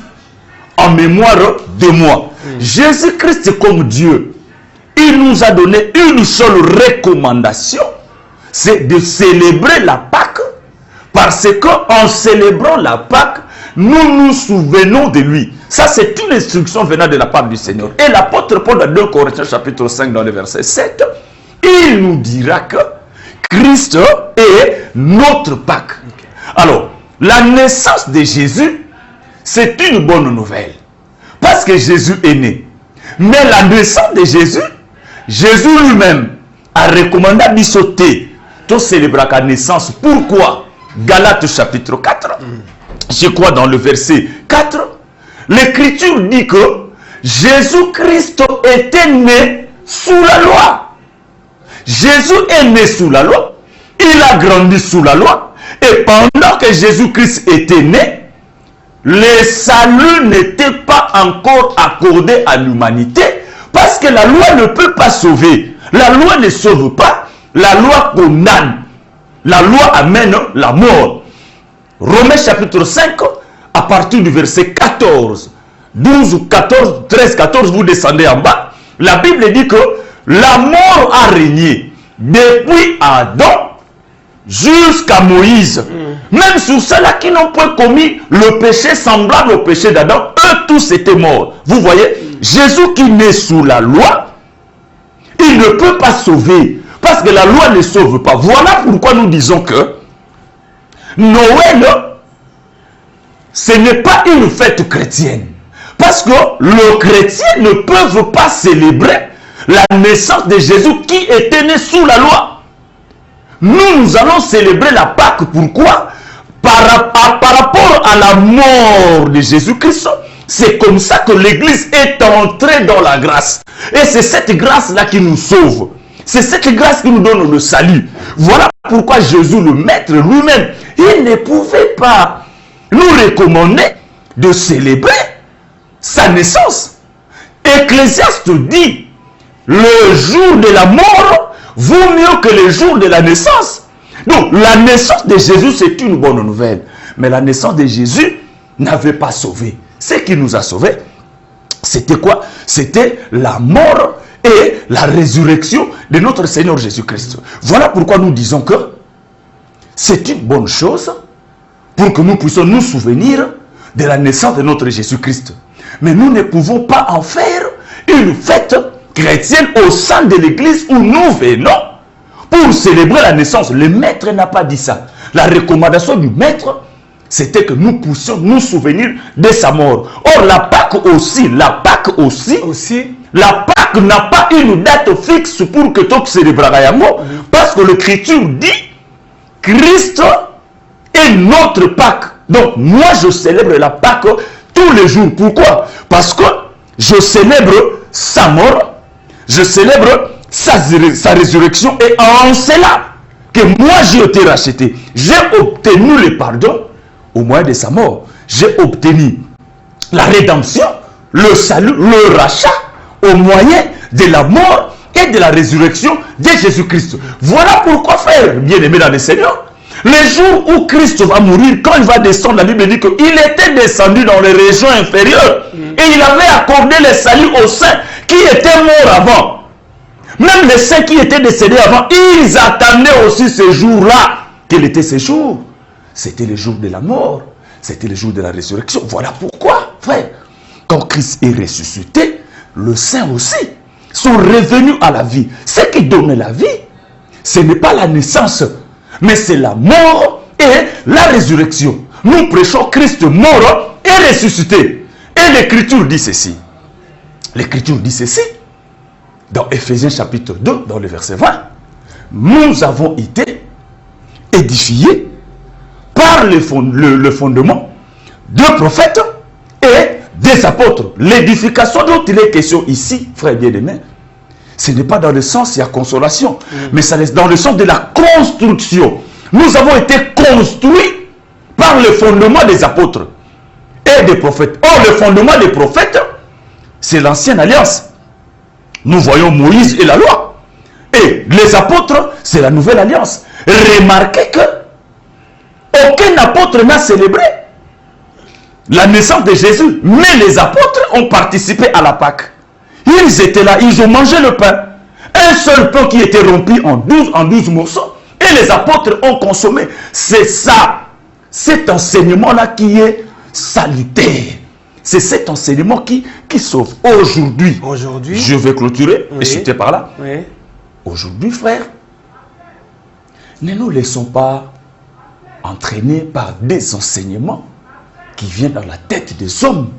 en mémoire de moi. Jésus-Christ comme Dieu, il nous a donné une seule recommandation, c'est de célébrer la Pâque, parce qu'en célébrant la Pâque, nous nous souvenons de lui. Ça, c'est une instruction venant de la part du Seigneur. Et l'apôtre Paul, dans 2 Corinthiens chapitre 5, dans le verset 7, il nous dira que Christ est notre Pâque. Alors, la naissance de Jésus, c'est une bonne nouvelle. Parce que Jésus est né. Mais la naissance de Jésus, Jésus lui-même a recommandé à sauter de célébrer la naissance. Pourquoi? Galates chapitre 4, je crois dans le verset 4, l'Écriture dit que Jésus-Christ était né sous la loi. Jésus est né sous la loi, il a grandi sous la loi, et pendant que Jésus-Christ était né, le salut n'était pas encore accordé à l'humanité, parce que la loi ne peut pas sauver. La loi ne sauve pas, la loi condamne. La loi amène la mort. Romains chapitre 5, à partir du verset 14, 12, 14, 13, 14, vous descendez en bas. La Bible dit que la mort a régné depuis Adam jusqu'à Moïse. Même sur ceux-là qui n'ont pas commis le péché semblable au péché d'Adam, eux tous étaient morts. Vous voyez, Jésus qui naît sous la loi, il ne peut pas sauver. Parce que la loi ne sauve pas. Voilà pourquoi nous disons que Noël, ce n'est pas une fête chrétienne. Parce que les chrétiens ne peuvent pas célébrer la naissance de Jésus qui était né sous la loi. Nous allons célébrer la Pâque. Pourquoi? Par rapport à la mort de Jésus-Christ, c'est comme ça que l'Église est entrée dans la grâce. Et c'est cette grâce-là qui nous sauve. C'est cette grâce qui nous donne le salut. Voilà pourquoi Jésus, le Maître lui-même, il ne pouvait pas nous recommander de célébrer sa naissance. Ecclésiaste dit, le jour de la mort vaut mieux que le jour de la naissance. Donc, la naissance de Jésus, c'est une bonne nouvelle. Mais la naissance de Jésus n'avait pas sauvé. Ce qui nous a sauvés, c'était quoi? C'était la mort et la résurrection de notre Seigneur Jésus-Christ. Voilà pourquoi nous disons que c'est une bonne chose pour que nous puissions nous souvenir de la naissance de notre Jésus-Christ. Mais nous ne pouvons pas en faire une fête chrétienne au sein de l'église où nous venons pour célébrer la naissance. Le maître n'a pas dit ça. La recommandation du maître, c'était que nous puissions nous souvenir de sa mort. Or, la Pâque aussi, la Pâque n'a pas une date fixe pour que tu célébreras la mort. Parce que l'Écriture dit, Christ est notre Pâque. Donc, moi, je célèbre la Pâque tous les jours. Pourquoi? Parce que je célèbre sa mort, je célèbre sa résurrection, et en cela que moi j'ai été racheté, j'ai obtenu le pardon au moyen de sa mort, j'ai obtenu la rédemption, le salut, le rachat au moyen de la mort et de la résurrection de Jésus-Christ. Voilà pourquoi, frère bien-aimé dans le Seigneur, le jour où Christ va mourir, quand il va descendre, la Bible dit qu'il était descendu dans les régions inférieures et il avait accordé le salut aux saints qui étaient morts avant. Même les saints qui étaient décédés avant, ils attendaient aussi ce jour-là. Quel était ce jour? C'était le jour de la mort. C'était le jour de la résurrection. Voilà pourquoi, frère, quand Christ est ressuscité, les saints aussi sont revenus à la vie. Ce qui donne la vie, ce n'est pas la naissance, mais c'est la mort et la résurrection. Nous prêchons Christ mort et ressuscité. Et l'Écriture dit ceci. L'Écriture dit ceci. Dans Ephésiens chapitre 2, dans le verset 20, nous avons été édifiés par le fondement de prophètes et des apôtres. L'édification dont il est question ici, frère bien-aimé, ce n'est pas dans le sens, il y a consolation, mais ça est dans le sens de la construction. Nous avons été construits par le fondement des apôtres et des prophètes. Or, le fondement des prophètes, c'est l'ancienne alliance. Nous voyons Moïse et la loi. Et les apôtres, c'est la nouvelle alliance. Remarquez que aucun apôtre n'a célébré la naissance de Jésus. Mais les apôtres ont participé à la Pâque. Ils étaient là, ils ont mangé le pain. Un seul pain qui était rompu en 12 morceaux. Et les apôtres ont consommé. C'est ça, cet enseignement-là qui est salutaire. C'est cet enseignement qui sauve. Aujourd'hui, je vais clôturer, et c'était par là. Oui. Aujourd'hui, frère, ne nous laissons pas entraîner par des enseignements qui viennent dans la tête des hommes.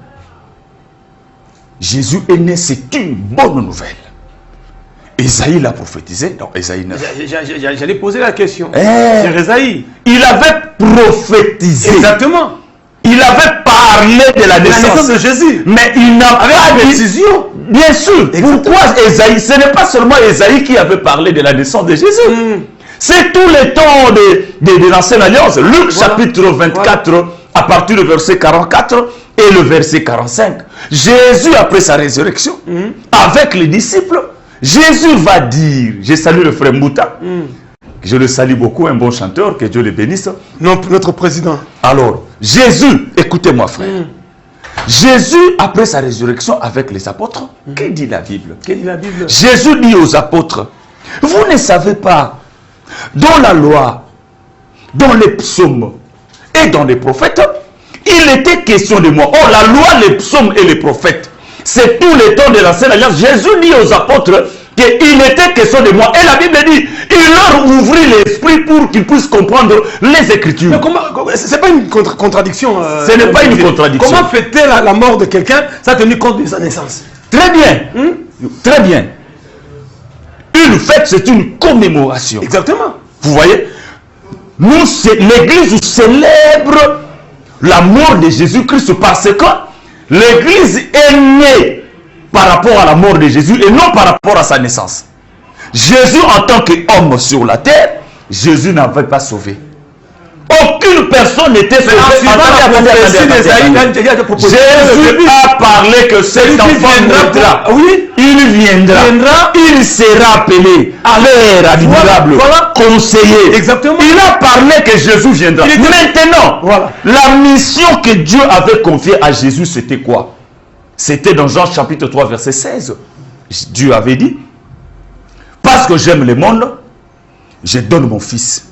Jésus est né, c'est une bonne nouvelle. Ésaïe l'a prophétisé dans Ésaïe 9. J'allais poser la question. C'est Ésaïe. Il avait prophétisé. Exactement. Il avait parlé de la naissance de Jésus. Mais il n'a pas de décision. Bien sûr. Exactement. Pourquoi Ésaïe? Ce n'est pas seulement Ésaïe qui avait parlé de la naissance de Jésus. C'est tout le temps de l'ancienne alliance. Luc chapitre 24, à partir du verset 44 et le verset 45. Jésus, après sa résurrection, avec les disciples, Jésus va dire, je salue le frère Mouta, je le salue beaucoup, un bon chanteur, que Dieu le bénisse. Notre président. Alors, Jésus, écoutez-moi frère, Jésus, après sa résurrection avec les apôtres, que dit la Bible? Jésus dit aux apôtres, vous ne savez pas, dans la loi, dans les psaumes et dans les prophètes, il était question de moi. Or, la loi, les psaumes et les prophètes, c'est tout le temps de l'ancienne alliance. Jésus dit aux apôtres qu'il était question de moi. Et la Bible dit, il leur ouvrit l'esprit pour qu'ils puissent comprendre les Écritures. Mais comment, c'est pas une contradiction. Ce n'est pas une contradiction. Comment fêter la mort de quelqu'un sans tenir compte de sa naissance? Très bien. Très bien. Une fête, c'est une commémoration. Exactement. Vous voyez, l'Église célèbre la mort de Jésus-Christ parce que l'Église est née par rapport à la mort de Jésus et non par rapport à sa naissance. Jésus, en tant qu'homme sur la terre, Jésus n'avait pas sauvé. Aucune personne n'était sauvée. Jésus a parlé que cet enfant viendra. Oui, il viendra. Il sera appelé Père admirable, conseiller. Exactement. Il a parlé que Jésus viendra. Maintenant, la mission que Dieu avait confiée à Jésus, c'était quoi? C'était dans Jean chapitre 3, verset 16. Dieu avait dit, parce que j'aime le monde, je donne mon fils.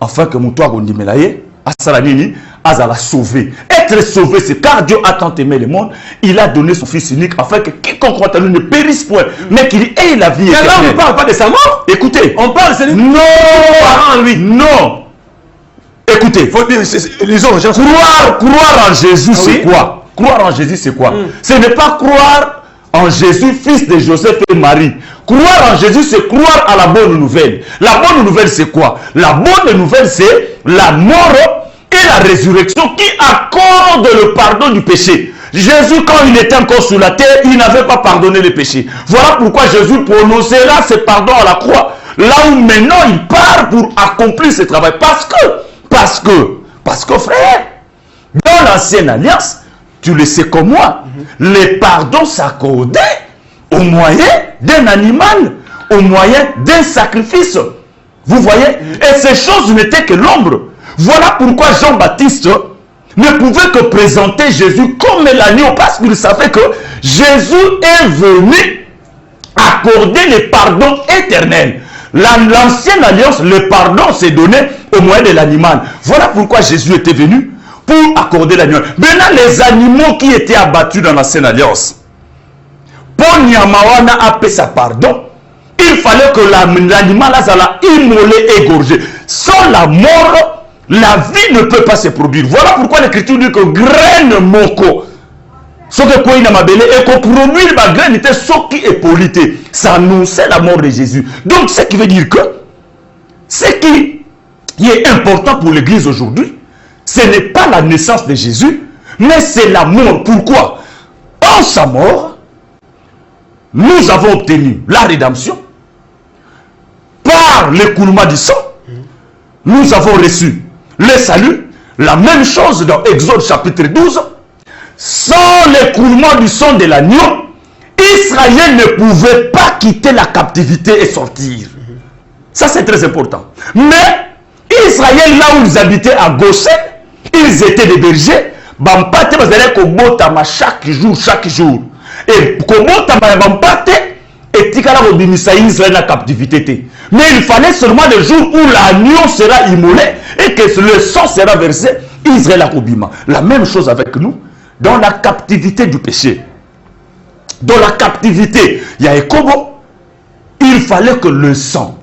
Afin que mon toit gondimelaye, Asalanini, Azala sauvé. Être sauvé, c'est car Dieu a tant aimé le monde, il a donné son Fils unique afin que quiconque croit en lui ne périsse point, mais qu'il ait la vie éternelle. Là, on ne parle pas de sa mort. Écoutez, on parle de non, lui. Non. Écoutez, faut dire, croire en Jésus, c'est quoi? Croire en Jésus, c'est quoi? Ce n'est pas croire en Jésus, fils de Joseph et Marie. Croire en Jésus, c'est croire à la bonne nouvelle. La bonne nouvelle, c'est quoi? La bonne nouvelle, c'est la mort et la résurrection qui accorde le pardon du péché. Jésus, quand il était encore sur la terre, il n'avait pas pardonné les péchés. Voilà pourquoi Jésus prononcera ce pardon à la croix. Là où maintenant il part pour accomplir ce travail. Parce que frère, dans l'ancienne alliance, tu le sais comme moi, les pardons s'accordaient au moyen d'un animal, au moyen d'un sacrifice. Vous voyez? Et ces choses n'étaient que l'ombre. Voilà pourquoi Jean-Baptiste ne pouvait que présenter Jésus comme l'agneau, parce qu'il savait que Jésus est venu accorder le pardon éternel. L'ancienne alliance, le pardon s'est donné au moyen de l'animal. Voilà pourquoi Jésus était venu pour accorder l'agneau. Maintenant, les animaux qui étaient abattus dans l'ancienne alliance, pour Nyamawana a fait sa pardon, il fallait que l'animal soit immolé, égorgé. Sans la mort, la vie ne peut pas se produire. Voilà pourquoi l'Écriture dit que graine moko, ce que quoi il n'a et qu'on produit la graine était ce qui est polité. Ça annonçait la mort de Jésus. Donc, ce qui veut dire que ce qui est important pour l'Église aujourd'hui, ce n'est pas la naissance de Jésus, mais c'est la mort. Pourquoi? En sa mort, nous avons obtenu la rédemption. Par l'écoulement du sang, nous avons reçu le salut. La même chose dans Exode chapitre 12. Sans l'écoulement du sang de l'agneau, Israël ne pouvait pas quitter la captivité et sortir. Ça, c'est très important. Mais Israël, là où ils habitaient à Goshen, ils étaient des bergers. Bampate, vous allez kobotama chaque jour. Et kobotama bampate, et tikala robinisa Israël la captivité. Mais il fallait seulement le jour où l'agneau sera immolé et que le sang sera versé, Israël a kobima. La même chose avec nous, dans la captivité du péché. Dans la captivité, il y a Ekobo, il fallait que le sang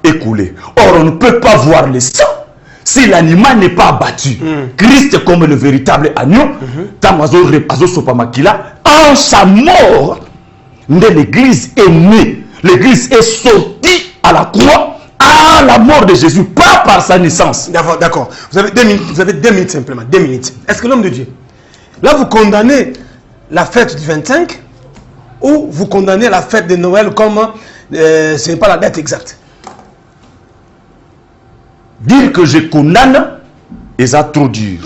est coulé. Or, on ne peut pas voir le sang si l'animal n'est pas abattu. Christ comme le véritable agneau, en sa mort, l'église est née. L'église est sortie à la croix à la mort de Jésus, pas par sa naissance. D'accord. Vous avez 2 minutes simplement. 2 minutes. Est-ce que l'homme de Dieu, là vous condamnez la fête du 25 ou vous condamnez la fête de Noël comme ce n'est pas la date exacte? Dire que je condamne est trop dur.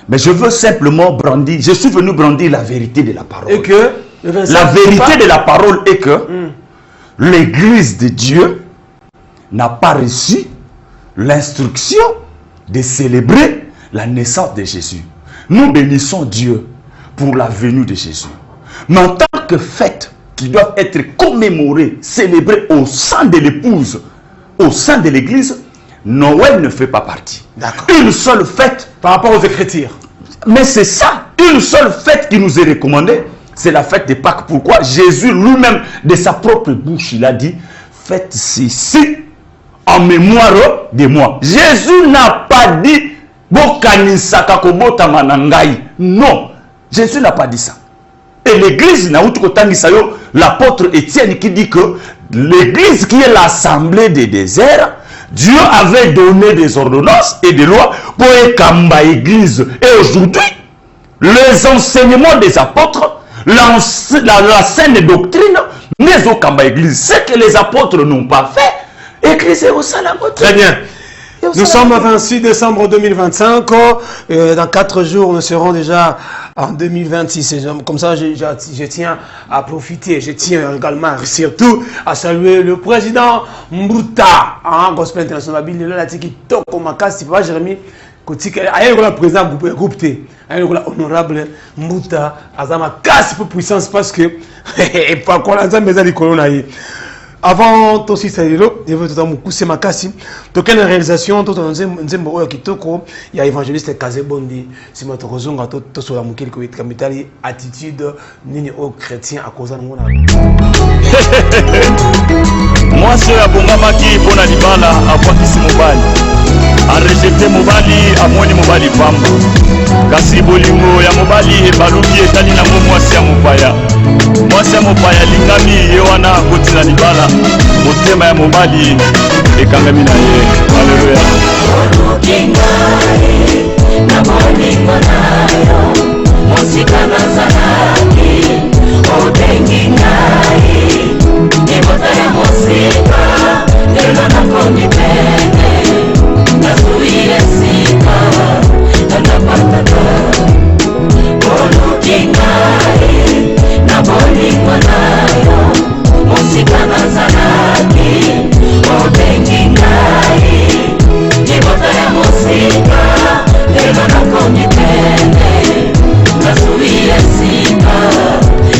Mais je veux simplement brandir, je suis venu brandir la vérité de la parole. Et que la vérité de la parole est que l'église de Dieu n'a pas reçu l'instruction de célébrer la naissance de Jésus. Nous bénissons Dieu pour la venue de Jésus. Mais en tant que fête qui doit être commémorée, célébrée au sein de l'épouse, au sein de l'église, Noël ne fait pas partie. Une seule fête par rapport aux Écritures. Mais c'est ça, une seule fête qui nous est recommandée, c'est la fête de Pâques. Pourquoi? Jésus lui-même, de sa propre bouche, il a dit, faites ceci en mémoire de moi. Jésus n'a pas dit, non, Jésus n'a pas dit ça. Et l'église, l'apôtre Étienne qui dit que l'église qui est l'assemblée des déserts, Dieu avait donné des ordonnances et des lois pour écamba l'église. Et aujourd'hui, les enseignements des apôtres, la saine doctrine, n'est aucun l'église. Ce que les apôtres n'ont pas fait, l'église est au salam. Très bien. Nous sommes le 26 décembre 2025. Dans 4 jours, nous serons déjà en 2026. Comme ça, je tiens à profiter. Je tiens également, surtout, à saluer le président Mbouta, Gospel International. Il est là, qui toque comme un casse. Papa Jérémy, il y a le président groupe T. Il y a l'honorable Mbouta, Azama casse pour puissance parce que, pas qu'on a besoin de Avant aussi Salilo, il y avait tout un coup c'est Makassi. Donc quelle réalisation tout un nzembo oyo kitoko, il y a évangéliste Kazebondi, c'est ma tozonga to sur la mukeli ko kamitali attitude nini au chrétien à cause de ngona. Moi c'est abongamaki pona libala akwakisi mobali. A rejeté mobali amoni mobali pamba. Kasi bolingo ya mobali ebaluki etali na mwasi ya mopaya. Mwasi ya mopaya lingami ye wana kotina libala. Motema ya mobali ekangami na ye. Haleluya. Na bolingo nayo musika nazalaki obengi ngai ebota ya musika lelo nakomi pene nasui esika nanapatata oluki ngai na bolingo nayo musika nazalaki obengi ngai ebota ya musika lelo nakomi pene nasui esika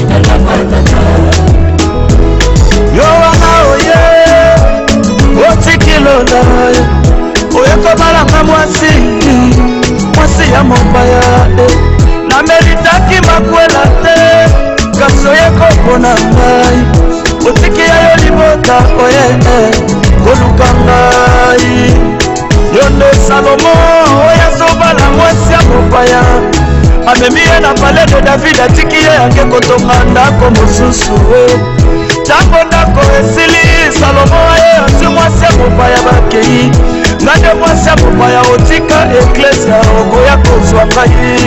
nanapatata yowana oye otikilo nayo oyekobalanga mwasi ya mopaya namelitaki makwela te kasi oyekopona ngai otiki ya yo libota oye koluka ngai yo nde salomo oyo azobala mwasi ya mopaya amemi ye na pale de david atiki ye yange kotonga ndako mosusu ntango ndako esili salomo aye ati mwasi ya mopaya bakei nga nde mwasi ya mopaya otika eklesia okoya kozwa ngai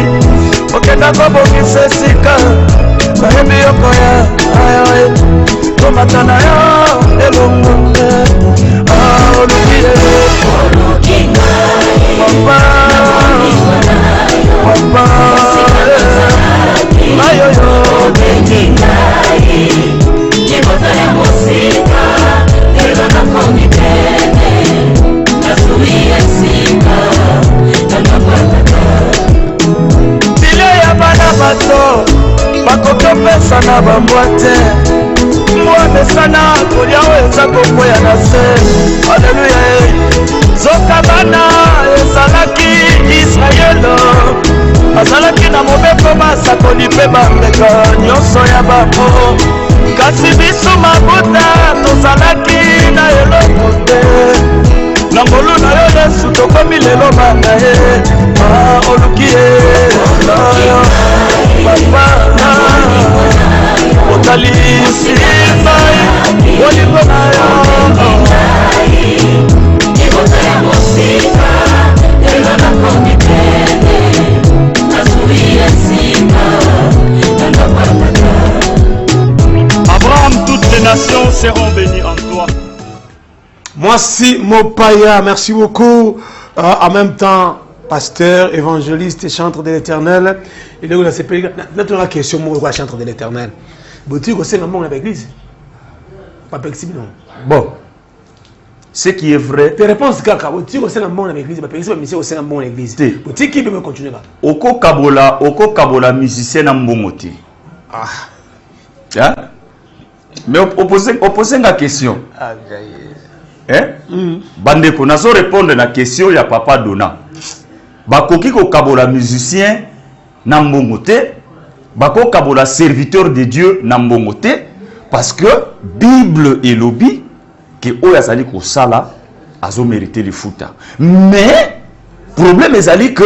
okenda kobongisa esika bayebi yokoya ayaye tomata na yo elongo oluki ye papa papa ayoyo Jibota ya musika, elo na komi pene, nasui esika, nanapatata. Sile ya bana bato, bakokopesa na bambwate, mwamesana kolia weza kokoya na se. Haleluya. Zoka bana ezalaki Israelo, azalaki na mobeko masakoli pe bambeka nyonso ya babo. Kasi biso mabuta tozalaki na eloko te na ngolu na yo Yesu tokomi lelo bana ye oluki ye papa otalisi ngai olingo na yo ebota ya mosika elo nakomi pene nasui esika nanapatata. Abraham, toutes les nations seront bénies en toi. Moi-ci, Mopaya, merci beaucoup. En même temps, pasteur, évangéliste et chantre de l'Éternel. Et là, c'est la question, moi, chantre de l'Éternel. Tu sais que c'est l'église. Pas flexible, non. Bon, ce qui est vrai. Tes réponses, Kaka, tu sais que c'est l'église. Pas flexible, mais c'est l'église. Tu sais qui peut continuer là. Oko Kabola, musicien en Mbongoti. Ah. Hein? Mais opposer la question. Hein? Bandeko, nazo répondre à la question ya papa Dona. Bakoki ko kabola musicien na mbongote, bako kabola serviteur de Dieu na mbongote, parce que Bible et lobby que oya zali ko sala azo mériter le futa. Mais problème ezali que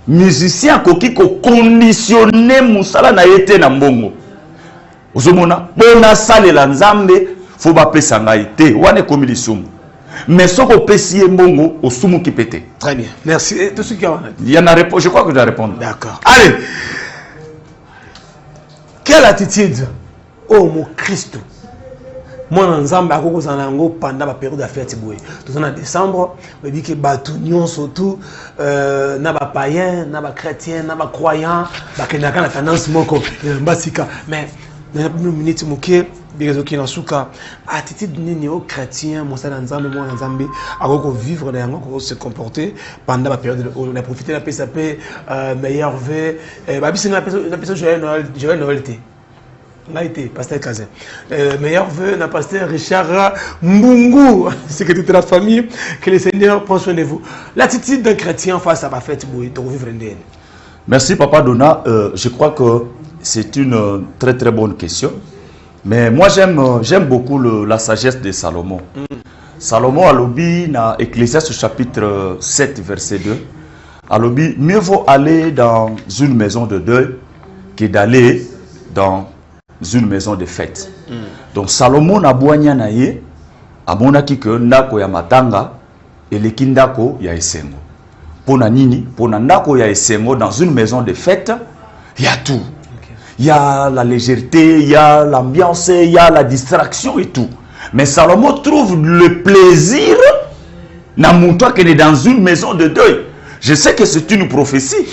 musicien koki ko conditionner musala na yete na mbongo. Ozomona bona salela nzambe faut ba pesa ngai te wane komi lisumu mais soko pesi mbongo osumu ki pété. Très bien, merci. Et tout ce qui a il y en a réponse, je crois que je dois répondre. D'accord. Allez, quelle attitude oh mon Christ moi nzambe akoko zanango pendant la période de fête boye tout en décembre on dit que batu nyon surtout na ba païen na ba chrétien na ba croyant ba kenaka na tendance moko mbasika mais na minute moké birezoki na suka attitude nini au chrétien mosala nzambe moi nzambe akoko vivre na yango ko se comporter pendant la période on a profité la PSP meilleur vœu ba bisinga la personne Joël Noël té On a été, pasteur Kazin. Meilleur vœu, n'a pasteur Richard Mbungu, secrétaire de la famille, que le Seigneur prenne soin de vous. L'attitude d'un chrétien face à ma fête, merci Papa Dona. Je crois que c'est une très très bonne question. Mais moi j'aime beaucoup la sagesse de Salomon. Salomon a lobby dans Ecclésiaste chapitre 7 verset 2. A lobby, mieux vaut aller dans une maison de deuil que d'aller dans une maison de fête. Donc Salomon a boigna na ye amonaki que ndako ya matanga eleki ndako ya esengo. Pona nini? Pona ndako ya esengo dans une maison de fête, il y a tout. Il y a la légèreté, il y a l'ambiance, il y a la distraction et tout. Mais Salomon trouve le plaisir qu'elle est dans une maison de deuil. Je sais que c'est une prophétie.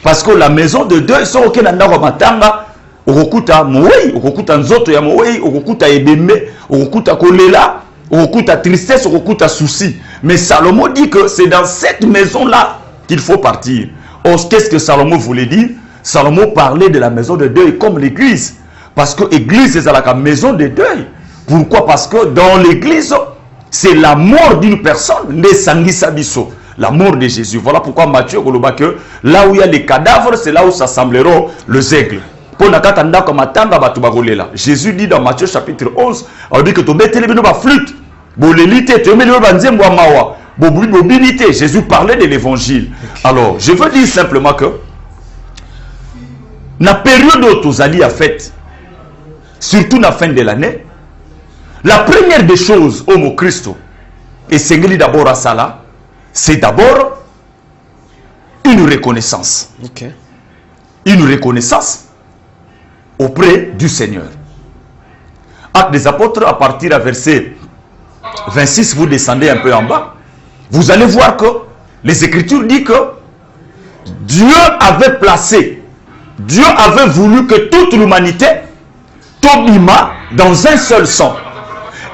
Parce que la maison de deuil, c'est ok nandako matanga, okukuta moei, okukuta nzoto ya moei, okukuta ebembe, okukuta kolela, okukuta tristesse, okukuta souci. Mais Salomon dit que c'est dans cette maison-là qu'il faut partir. Or, qu'est-ce que Salomon voulait dire? Salomon parlait de la maison de deuil comme l'église. Parce que l'église, c'est la maison de deuil. Pourquoi? Parce que dans l'église, c'est la mort d'une personne, ne sangisa biso. La mort de Jésus. Voilà pourquoi Matthieu dit que là où il y a les cadavres, c'est là où s'assembleront les aigles. Jésus dit dans Matthieu chapitre 11, il dit que tu mets la flûte, Jésus parlait de l'évangile. Alors, je veux dire simplement que dans la période où tu as fait, surtout dans la fin de l'année, la première des choses au mot Christ, et c'est d'abord à ça, c'est d'abord une reconnaissance. Okay. Une reconnaissance auprès du Seigneur. Actes des apôtres, à partir à verset 26, vous descendez un peu en bas, vous allez voir que les Écritures disent que Dieu avait voulu que toute l'humanité tombe dans un seul sang.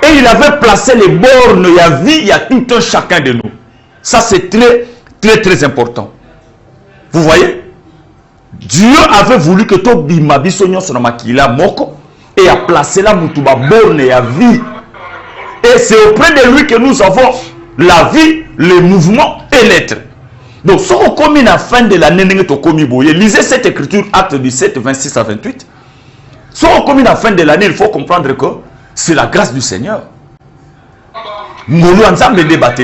Et il avait placé les bornes, il y a vie, il y a tout un chacun de nous. Ça c'est très, très, très important. Vous voyez? Dieu avait voulu que tout bima bisonyo sonamakila moko et a placé la mutuba borne et à vie. Et c'est auprès de lui que nous avons la vie, le mouvement et l'être. Donc, si on commet à la fin de l'année, lisez cette écriture, acte 17, 26 à 28. Si on commet à la fin de l'année, il faut comprendre que c'est la grâce du Seigneur. Nous ensemble débattre.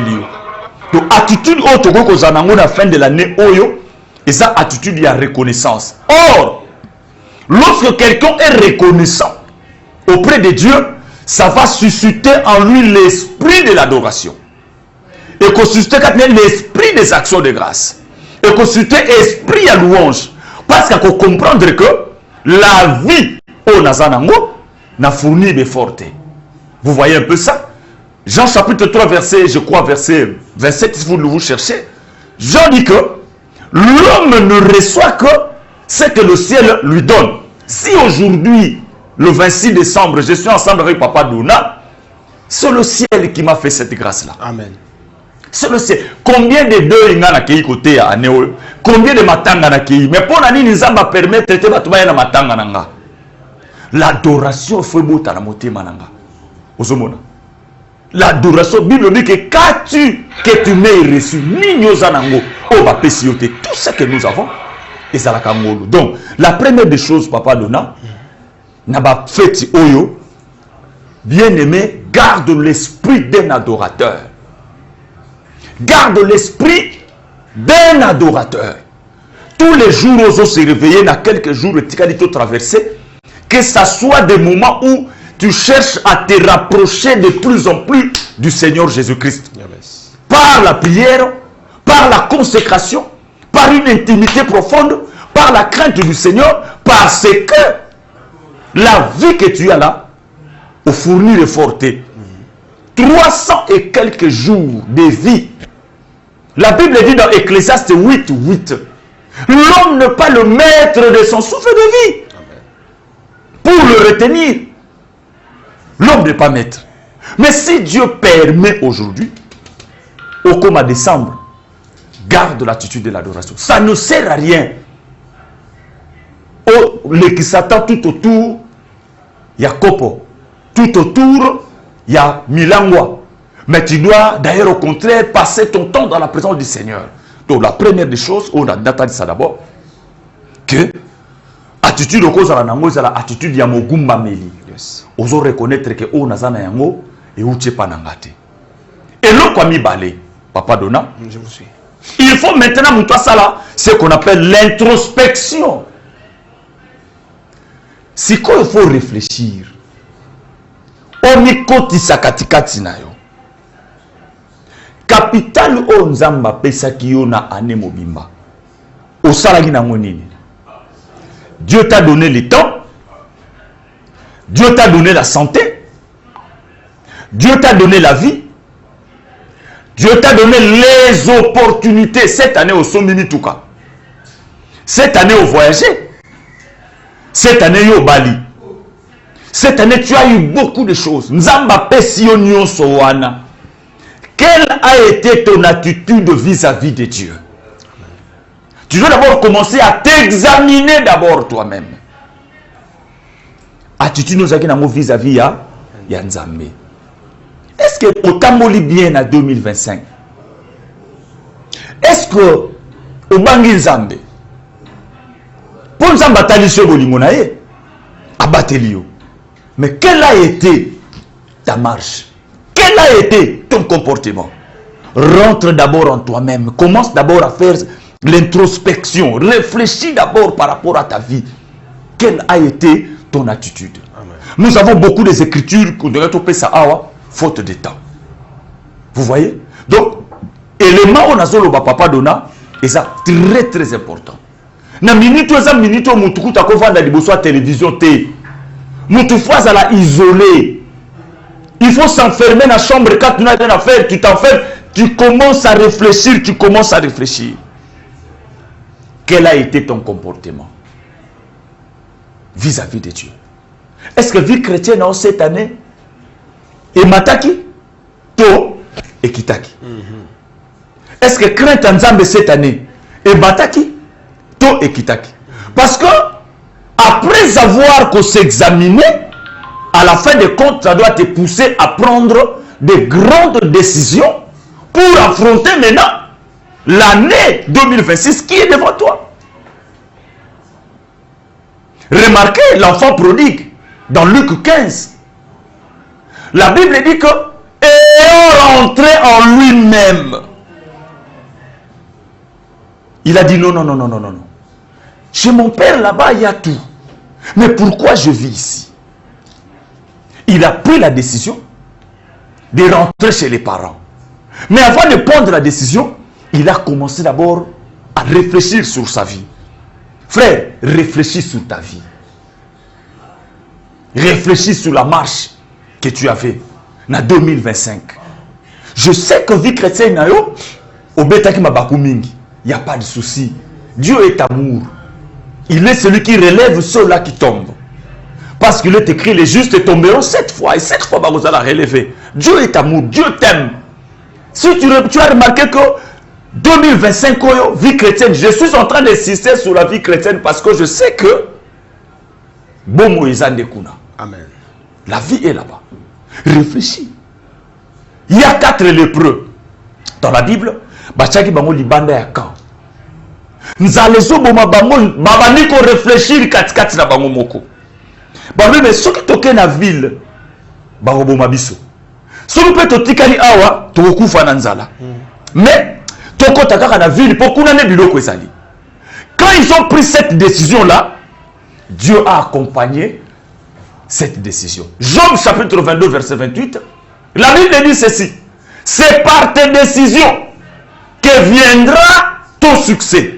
Donc, attitude autre que à la fin de l'année, et ça, attitude, il y a reconnaissance. Or, lorsque quelqu'un est reconnaissant auprès de Dieu, ça va susciter en lui l'esprit de l'adoration. Et qu'on suscite l'esprit des actions de grâce. Et qu'on suscite l'esprit à louange. Parce qu'il faut comprendre que la vie au Nazanango n'a fourni des fortés. Vous voyez un peu ça? Jean chapitre 3, verset, je crois, verset 27, si vous cherchez. Jean dit que l'homme ne reçoit que ce que le ciel lui donne. Si aujourd'hui, le 26 décembre, je suis ensemble avec Papa Dona, c'est le ciel qui m'a fait cette grâce-là. Amen. C'est le ciel. Combien de deux il y a qui côté à Néo? Combien de matanga na qui? Mais pour l'année, nous avons permis de traiter ma matanga nanga. L'adoration fait beau à la moitié mananga. Osomona. L'adoration, Bible dit que que tu m'aies reçu, Nignozanango, Obapesiote, tout ce que nous avons, et ça la Kangolo. Donc, la première des choses, Papa Dona, Naba Feti Oyo, bien aimé, garde l'esprit d'un adorateur. Garde l'esprit d'un adorateur. Tous les jours, on se réveiller, dans quelques jours, tu as traversé, que ce soit des moments où tu cherches à te rapprocher de plus en plus du Seigneur Jésus-Christ. Yes. Par la prière, par la consécration, par une intimité profonde, par la crainte du Seigneur, parce que la vie que tu as là, au fournir est fortée. 300 et quelques jours de vie. La Bible dit dans Ecclésiaste 8, 8, l'homme n'est pas le maître de son souffle de vie. Pour le retenir, l'homme n'est pas maître. Mais si Dieu permet aujourd'hui, au coma décembre, garde l'attitude de l'adoration. Ça ne sert à rien. Les qui s'attendent tout autour, il y a Kopo. Tout autour, il y a Milangwa. Mais tu dois d'ailleurs au contraire passer ton temps dans la présence du Seigneur. Donc la première des choses, on a dit ça d'abord, que attitude au cause à la attitude ya mogumba meli. Oso reconnaître que on a zana yango et ou tche panangate. Et l'eau quoi mi balé, Papa Dona. Je vous suis. Il faut maintenant monter ça là, ce qu'on appelle l'introspection. Si quoi il faut réfléchir. Omikoti sakatikati na yo. Capital o nzamba pesa kiyo na ane mobimba. Osalagi na ngonini. Dieu t'a donné le temps. Dieu t'a donné la santé. Dieu t'a donné la vie. Dieu t'a donné les opportunités. Cette année au Somini Touka. Cette année au voyager. Cette année au Bali. Cette année tu as eu beaucoup de choses. Nzamba pesi yo nyonso wana. Quelle a été ton attitude vis-à-vis de Dieu? Tu dois d'abord commencer à t'examiner d'abord toi-même. Attitude nous avons vis-à-vis ya Nzambe. Est-ce que otamboli bien à 2025? Est-ce que obangi Nzambe? Pour Nzambe atalishe bolingo na ye abateli yo. Mais quelle a été ta marche? Quel a été ton comportement? Rentre d'abord en toi-même. Commence d'abord à faire l'introspection. Réfléchis d'abord par rapport à ta vie. Quelle a été ton attitude? Amen. Nous avons beaucoup des écritures qu'on devrait trouver ça faute de temps. Vous voyez? Donc, élément on a solo Papa Dona, et ça très très important. Na minute ou ça minute où mutuku ta kovanda liboso télévision té. Mutufu à la isolé. Il faut s'enfermer dans la chambre quand tu n'as rien à faire, tu t'enfermes, tu commences à réfléchir, tu commences à réfléchir. Quel a été ton comportement vis-à-vis de Dieu? Est-ce que vie chrétienne en cette année est mataki, to et kitaki? Est-ce que crainte en Nzambe cette année est bataki, to et kitaki? Parce que après avoir qu'on s'examiner, à la fin des comptes, ça doit te pousser à prendre de grandes décisions pour affronter maintenant l'année 2026 qui est devant toi. Remarquez l'enfant prodigue dans Luc 15. La Bible dit que ayant rentré en lui-même, il a dit non, non, non, non, non, non. Chez mon père là-bas, il y a tout. Mais pourquoi je vis ici? Il a pris la décision de rentrer chez les parents. Mais avant de prendre la décision, il a commencé d'abord à réfléchir sur sa vie. Frère, réfléchis sur ta vie. Réfléchis sur la marche que tu as fait en 2025. Je sais que vie chrétienne, il n'y a pas de souci. Dieu est amour. Il est celui qui relève ceux-là qui tombent. Parce qu'il est écrit, les justes tomberont 7 fois. Et 7 fois, vous allez relever. Dieu est amour. Dieu t'aime. Si tu as remarqué que 2025, vie chrétienne, je suis en train d'insister sur la vie chrétienne parce que je sais que bon Moïse Ndekuna. Amen. La vie est là-bas. Réfléchis. Il y a 4 lépreux. Dans la Bible, Bachaki Bango Libanda ya quand. Nous allons réfléchir 4 na bango moko. Mais ceux qui toquent na ville, bango mabiso. Ceux qui peuvent tikali awa, tokufa na nzala. Mais toko takaka na ville pour kuna ne biloko ezali. Quand ils ont pris cette décision là, Dieu a accompagné cette décision. Job chapitre 22 verset 28, la Bible dit ceci: c'est par tes décisions que viendra ton succès.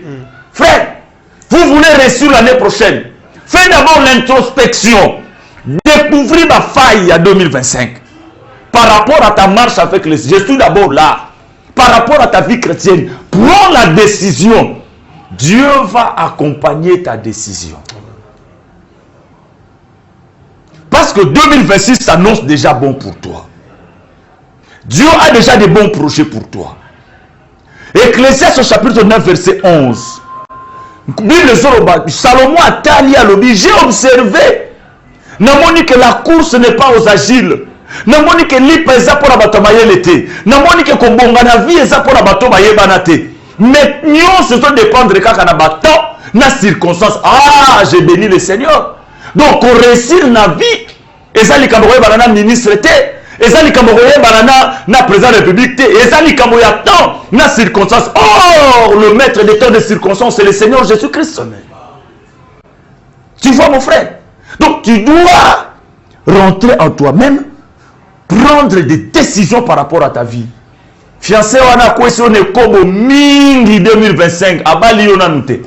Frère, vous voulez réussir l'année prochaine, faites d'abord l'introspection, découvrir ma faille à 2025 par rapport à ta marche avec les... Je suis d'abord là, par rapport à ta vie chrétienne, prends la décision. Dieu va accompagner ta décision. Parce que 2026 s'annonce déjà bon pour toi. Dieu a déjà des bons projets pour toi. Ecclésiaste au chapitre 9 verset 11. Salomon a tali à l'objet. J'ai observé Namoni que la course n'est pas aux agiles. Namoni que lipa eza pour la bato mayelete. Namoni que kobonga na vie eza pour la bato mayebanate. Mais nous se sont dépendre kaka na bato na circonstance. Ah, j'ai béni le Seigneur. Donc on réussit na vie. Eza likambo banana ministre te. Eza likambo banana na président de la République te. Eza likambo ya temps na circonstance. Or le maître des temps de circonstance c'est le Seigneur Jésus-Christ. Tu vois mon frère? Donc tu dois rentrer en toi-même, prendre des décisions par rapport à ta vie. Fiancé wana kwesi on est comme mingi 2025 abali yona nute.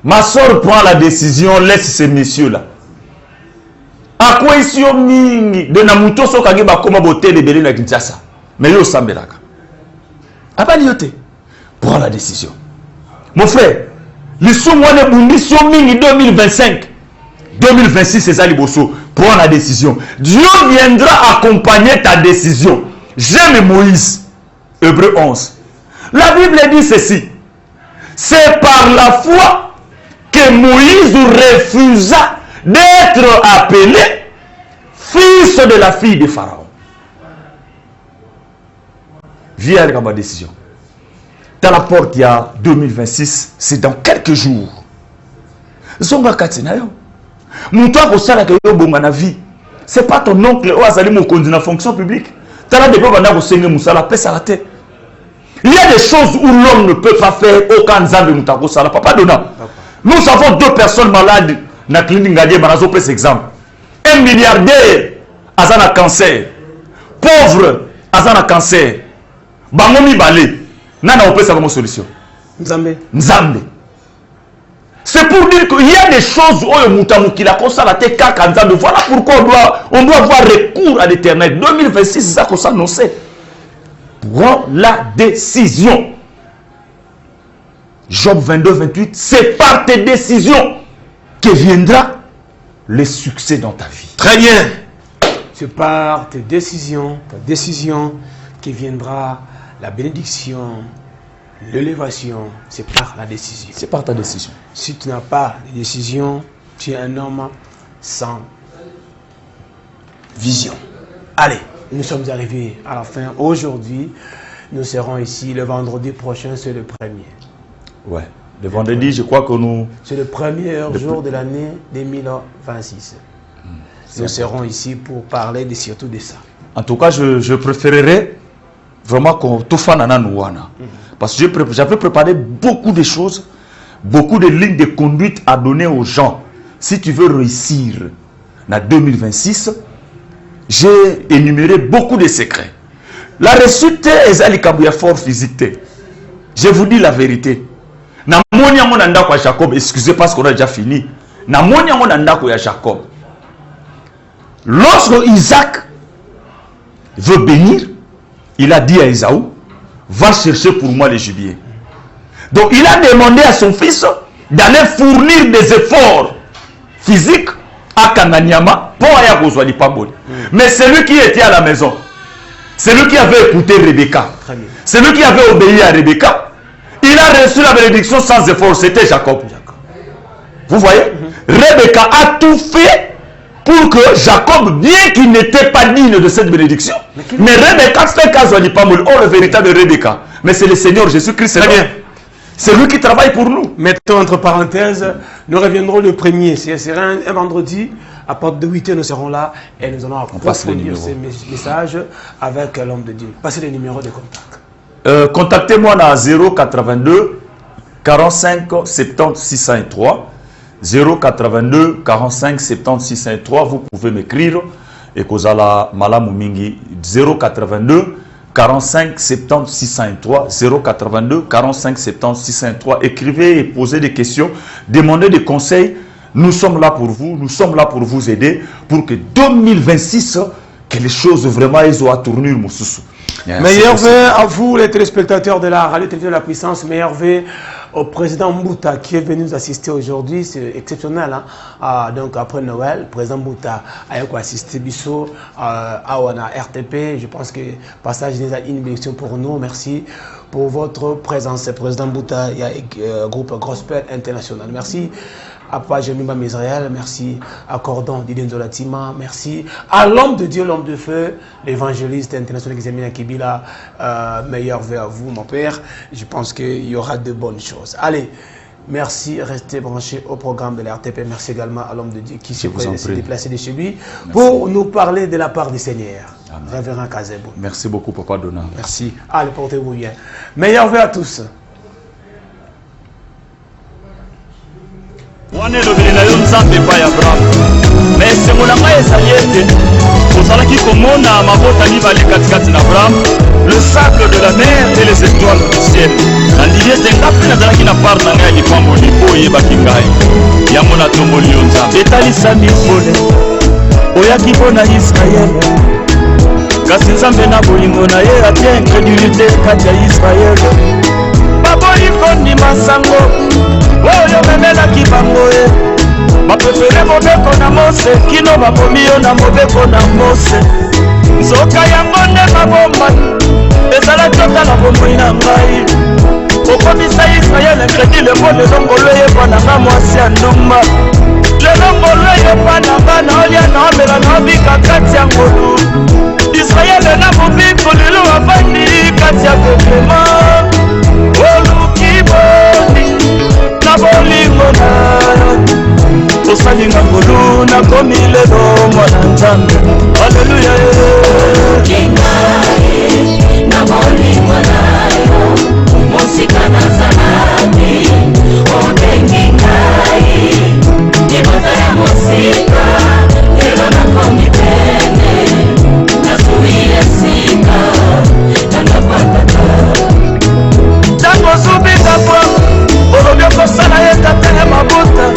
Ma soeur prend la décision, laisse ces messieurs là. A kwesi yo mingi de na muto so kage ba koma bote de belé na Kinshasa. Mais yo sambelaka. Abali yote. Prends la décision. Mon frère, le soumwane bundisio mingi 2025. 2026 c'est ça liboso. Prends la décision. Dieu viendra accompagner ta décision. J'aime Moïse. Hébreux 11. La Bible dit ceci. C'est par la foi que Moïse refusa d'être appelé fils de la fille de Pharaon. Viens avec ma décision. Dans la porte, il y a 2026. C'est dans quelques jours. Zonga Katinayo. Moutoua Kosala Kayo Bonga na vie. C'est pas ton oncle ou Azali Mokondi na fonction publique. Tala de Bobana Kosenge Moussala, paix à la tête. Il y a des choses où l'homme ne peut pas faire aucun Zambé Moutako Sala. Papa Dona. Nous avons 2 personnes malades dans la clinique Ngadier Banazo, par exemple. Un milliardaire, Azana cancer. Pauvre, Azana cancer. Bangomi Balé. Nana Opé, ça va mon solution. Nzambe. Nzambe. C'est pour dire qu'il y a des choses où Moutamoukila Kosala te kaka Nzambe. Voilà pourquoi on doit avoir recours à l'éternel. 2026, c'est ça qu'on s'annonçait. Prends la décision. Job 22, 28, c'est par tes décisions que viendra le succès dans ta vie. Très bien. C'est par tes décisions, ta décision, qui viendra la bénédiction, l'élévation. C'est par la décision. C'est par ta décision. Si tu n'as pas de décision, tu es un homme sans vision. Allez, nous sommes arrivés à la fin. Aujourd'hui, nous serons ici. Le vendredi prochain, c'est le 1er. Ouais. Le vendredi, je crois que nous... C'est le premier jour de l'année 2026. Nous serons ici pour parler surtout de ça. En tout cas, je préférerais vraiment qu'on tout fasse Nouana. Parce que j'avais préparé beaucoup de choses, beaucoup de lignes de conduite à donner aux gens. Si tu veux réussir en 2026, j'ai énuméré beaucoup de secrets. La réussite est fort physique. Je vous dis la vérité. Namonia mon andako Jacob, excusez parce qu'on a déjà fini. Namonia mon andako ya Jacob. Lorsque Isaac veut bénir, il a dit à Esaü, va chercher pour moi les gibiers. Donc il a demandé à son fils d'aller fournir des efforts physiques à Kanganiama pour aller à Gozwali Pamboli. Mais celui qui était à la maison, celui qui avait écouté Rebecca, celui qui avait obéi à Rebecca, il a reçu la bénédiction sans effort, c'était Jacob. Vous voyez, Rebecca a tout fait pour que Jacob, bien qu'il n'était pas digne de cette bénédiction, mais Rebecca fait Gozwali Pamboli. Oh, le véritable Rebecca. Mais c'est le Seigneur Jésus-Christ. C'est lui qui travaille pour nous. Mettons entre parenthèses, nous reviendrons le 1er. Ce sera un vendredi. À partir de 8h, nous serons là et nous allons approfondir ces messages avec l'homme de Dieu. Passez les numéros de contact. Contactez-moi à 082 45 70 603. 082 45 70 603. Vous pouvez m'écrire et Kozala Malamu Mingi 082 45 70 603. 082 45 70 603. Écrivez et posez des questions, demandez des conseils. Nous sommes là pour vous, nous sommes là pour vous aider pour que 2026, que les choses vraiment aient à tourner. Meilleur vœu à vous, les téléspectateurs de la radio télévision de la puissance. Meilleur vœu au président Mbouta qui est venu nous assister aujourd'hui. C'est exceptionnel. Hein? Donc après Noël, le président Mbouta a assisté Bissot à RTP. Je pense que passage est une bénédiction pour nous. Merci pour votre présence. Président Mbouta, il y a un groupe Gospel International. Merci à Papa Jemimba Israël, merci à Cordon Didier Nzolatima, merci à l'homme de Dieu, l'homme de feu, l'évangéliste international Xemina Kibila, meilleur vœu à vous, mon père. Je pense qu'il y aura de bonnes choses. Allez, merci, restez branchés au programme de la RTP. Merci également à l'homme de Dieu qui s'est déplacé de chez lui pour nous parler de la part du Seigneur. Amen. Révérend Kazebo. Merci beaucoup, Papa Donald. Merci. Allez, portez-vous bien. Meilleur vœu à tous. wana elobeli na yo nzambe epai ya Abraham me esengo na ngai ezali ete ozalaki komona mabota mibale katikati na Abraham, le sable de la mer et les étoiles du ciel. nandimi ete nga mpe nazalaki na part na ngai ya lipamboli mpo oyebaki ngai yango natomboli yo nzambe. etalisa mikole oyaki mpo na Israele, kasi nzambe na bolingo na ye atia incrédulité kati ya Israele. baboyi kondima sango oyo memelaki bango ye bapefere mobeko na Mose kino bakomi yo na mobeko na Mose. nzoka yango nde babombani ezalaki otala bomoi na ngai okomisa Israele incrédule mpo lelo ngolo eyeba na nga mwasi ya ndumba. lelo ngolo eyeba na nga na olia na omela na obika kati ya ngolu. Israele na mobiko lelo abandi kati ya peplema oluki boni na bolingo na osalinga ngolu nakomi lelo mwana nzambe. Haleluya. na bolingo na yo mosika na zamani obengi ngai ebota ya mosika lelo nakomi pene nasui esika nangapatata tango zubika kwa olobi okosala ye tatele mabuta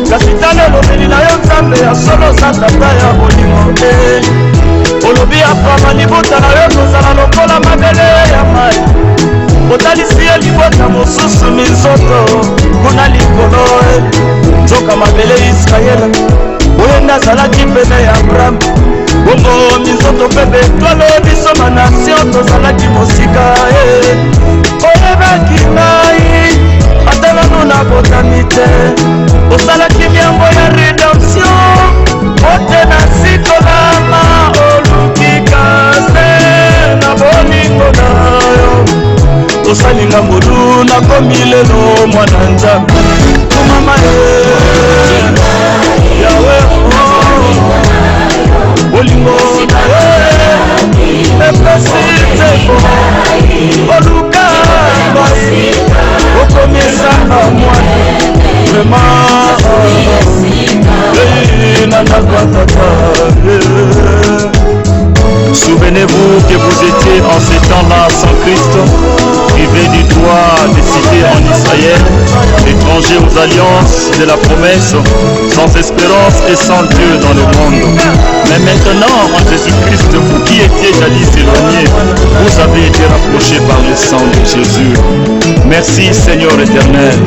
kasi tala elobeli na yo nzambe ya solo za tata ya bolingo te. olobi apama libuta na yo kozala lokola mabele ya mai otalisi ye libota mosusu minzoto kuna likolo nzoka mabele Israele oyo nde azalaki pene ya Abraham. bongo minzoto mpe betwalo biso banation tozalaki mosika oyebaki ngai ata nano na botami te osalaki miango ya redemption ote na sikolama oluki kase na bolingo na yo tosalinga ngolu nakomi lelo mwana nzambe komama yawe bolingo na ye epesi teko oluka ngai okomisanga mwana vraiment nanakwatata. Souvenez-vous que vous étiez en ces temps-là sans Christ, privés du droit de citer en Israël, étrangers aux alliances de la promesse, sans espérance et sans Dieu dans le monde. Mais maintenant, en Jésus-Christ, vous qui étiez jadis éloignés, vous avez été rapprochés par le sang de Jésus. Merci Seigneur éternel.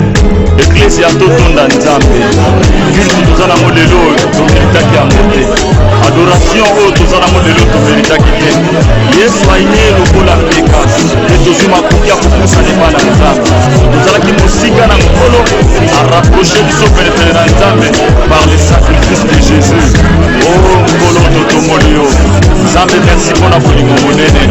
Ecclesia totonda nzambe culte tozala molelo tomeritaki yango te, adoration oyo tozala molelo tomeritaki te. yesu aye lokola mpekasi mpe tozwi makoki ya kopusana epai na nzambe. tozalaki mosika na nkolo arapproche biso penepene na nzambe par le sacrifice de Jésus. o nkolo totomoli yo nzambe, merci mpona bolingo monene.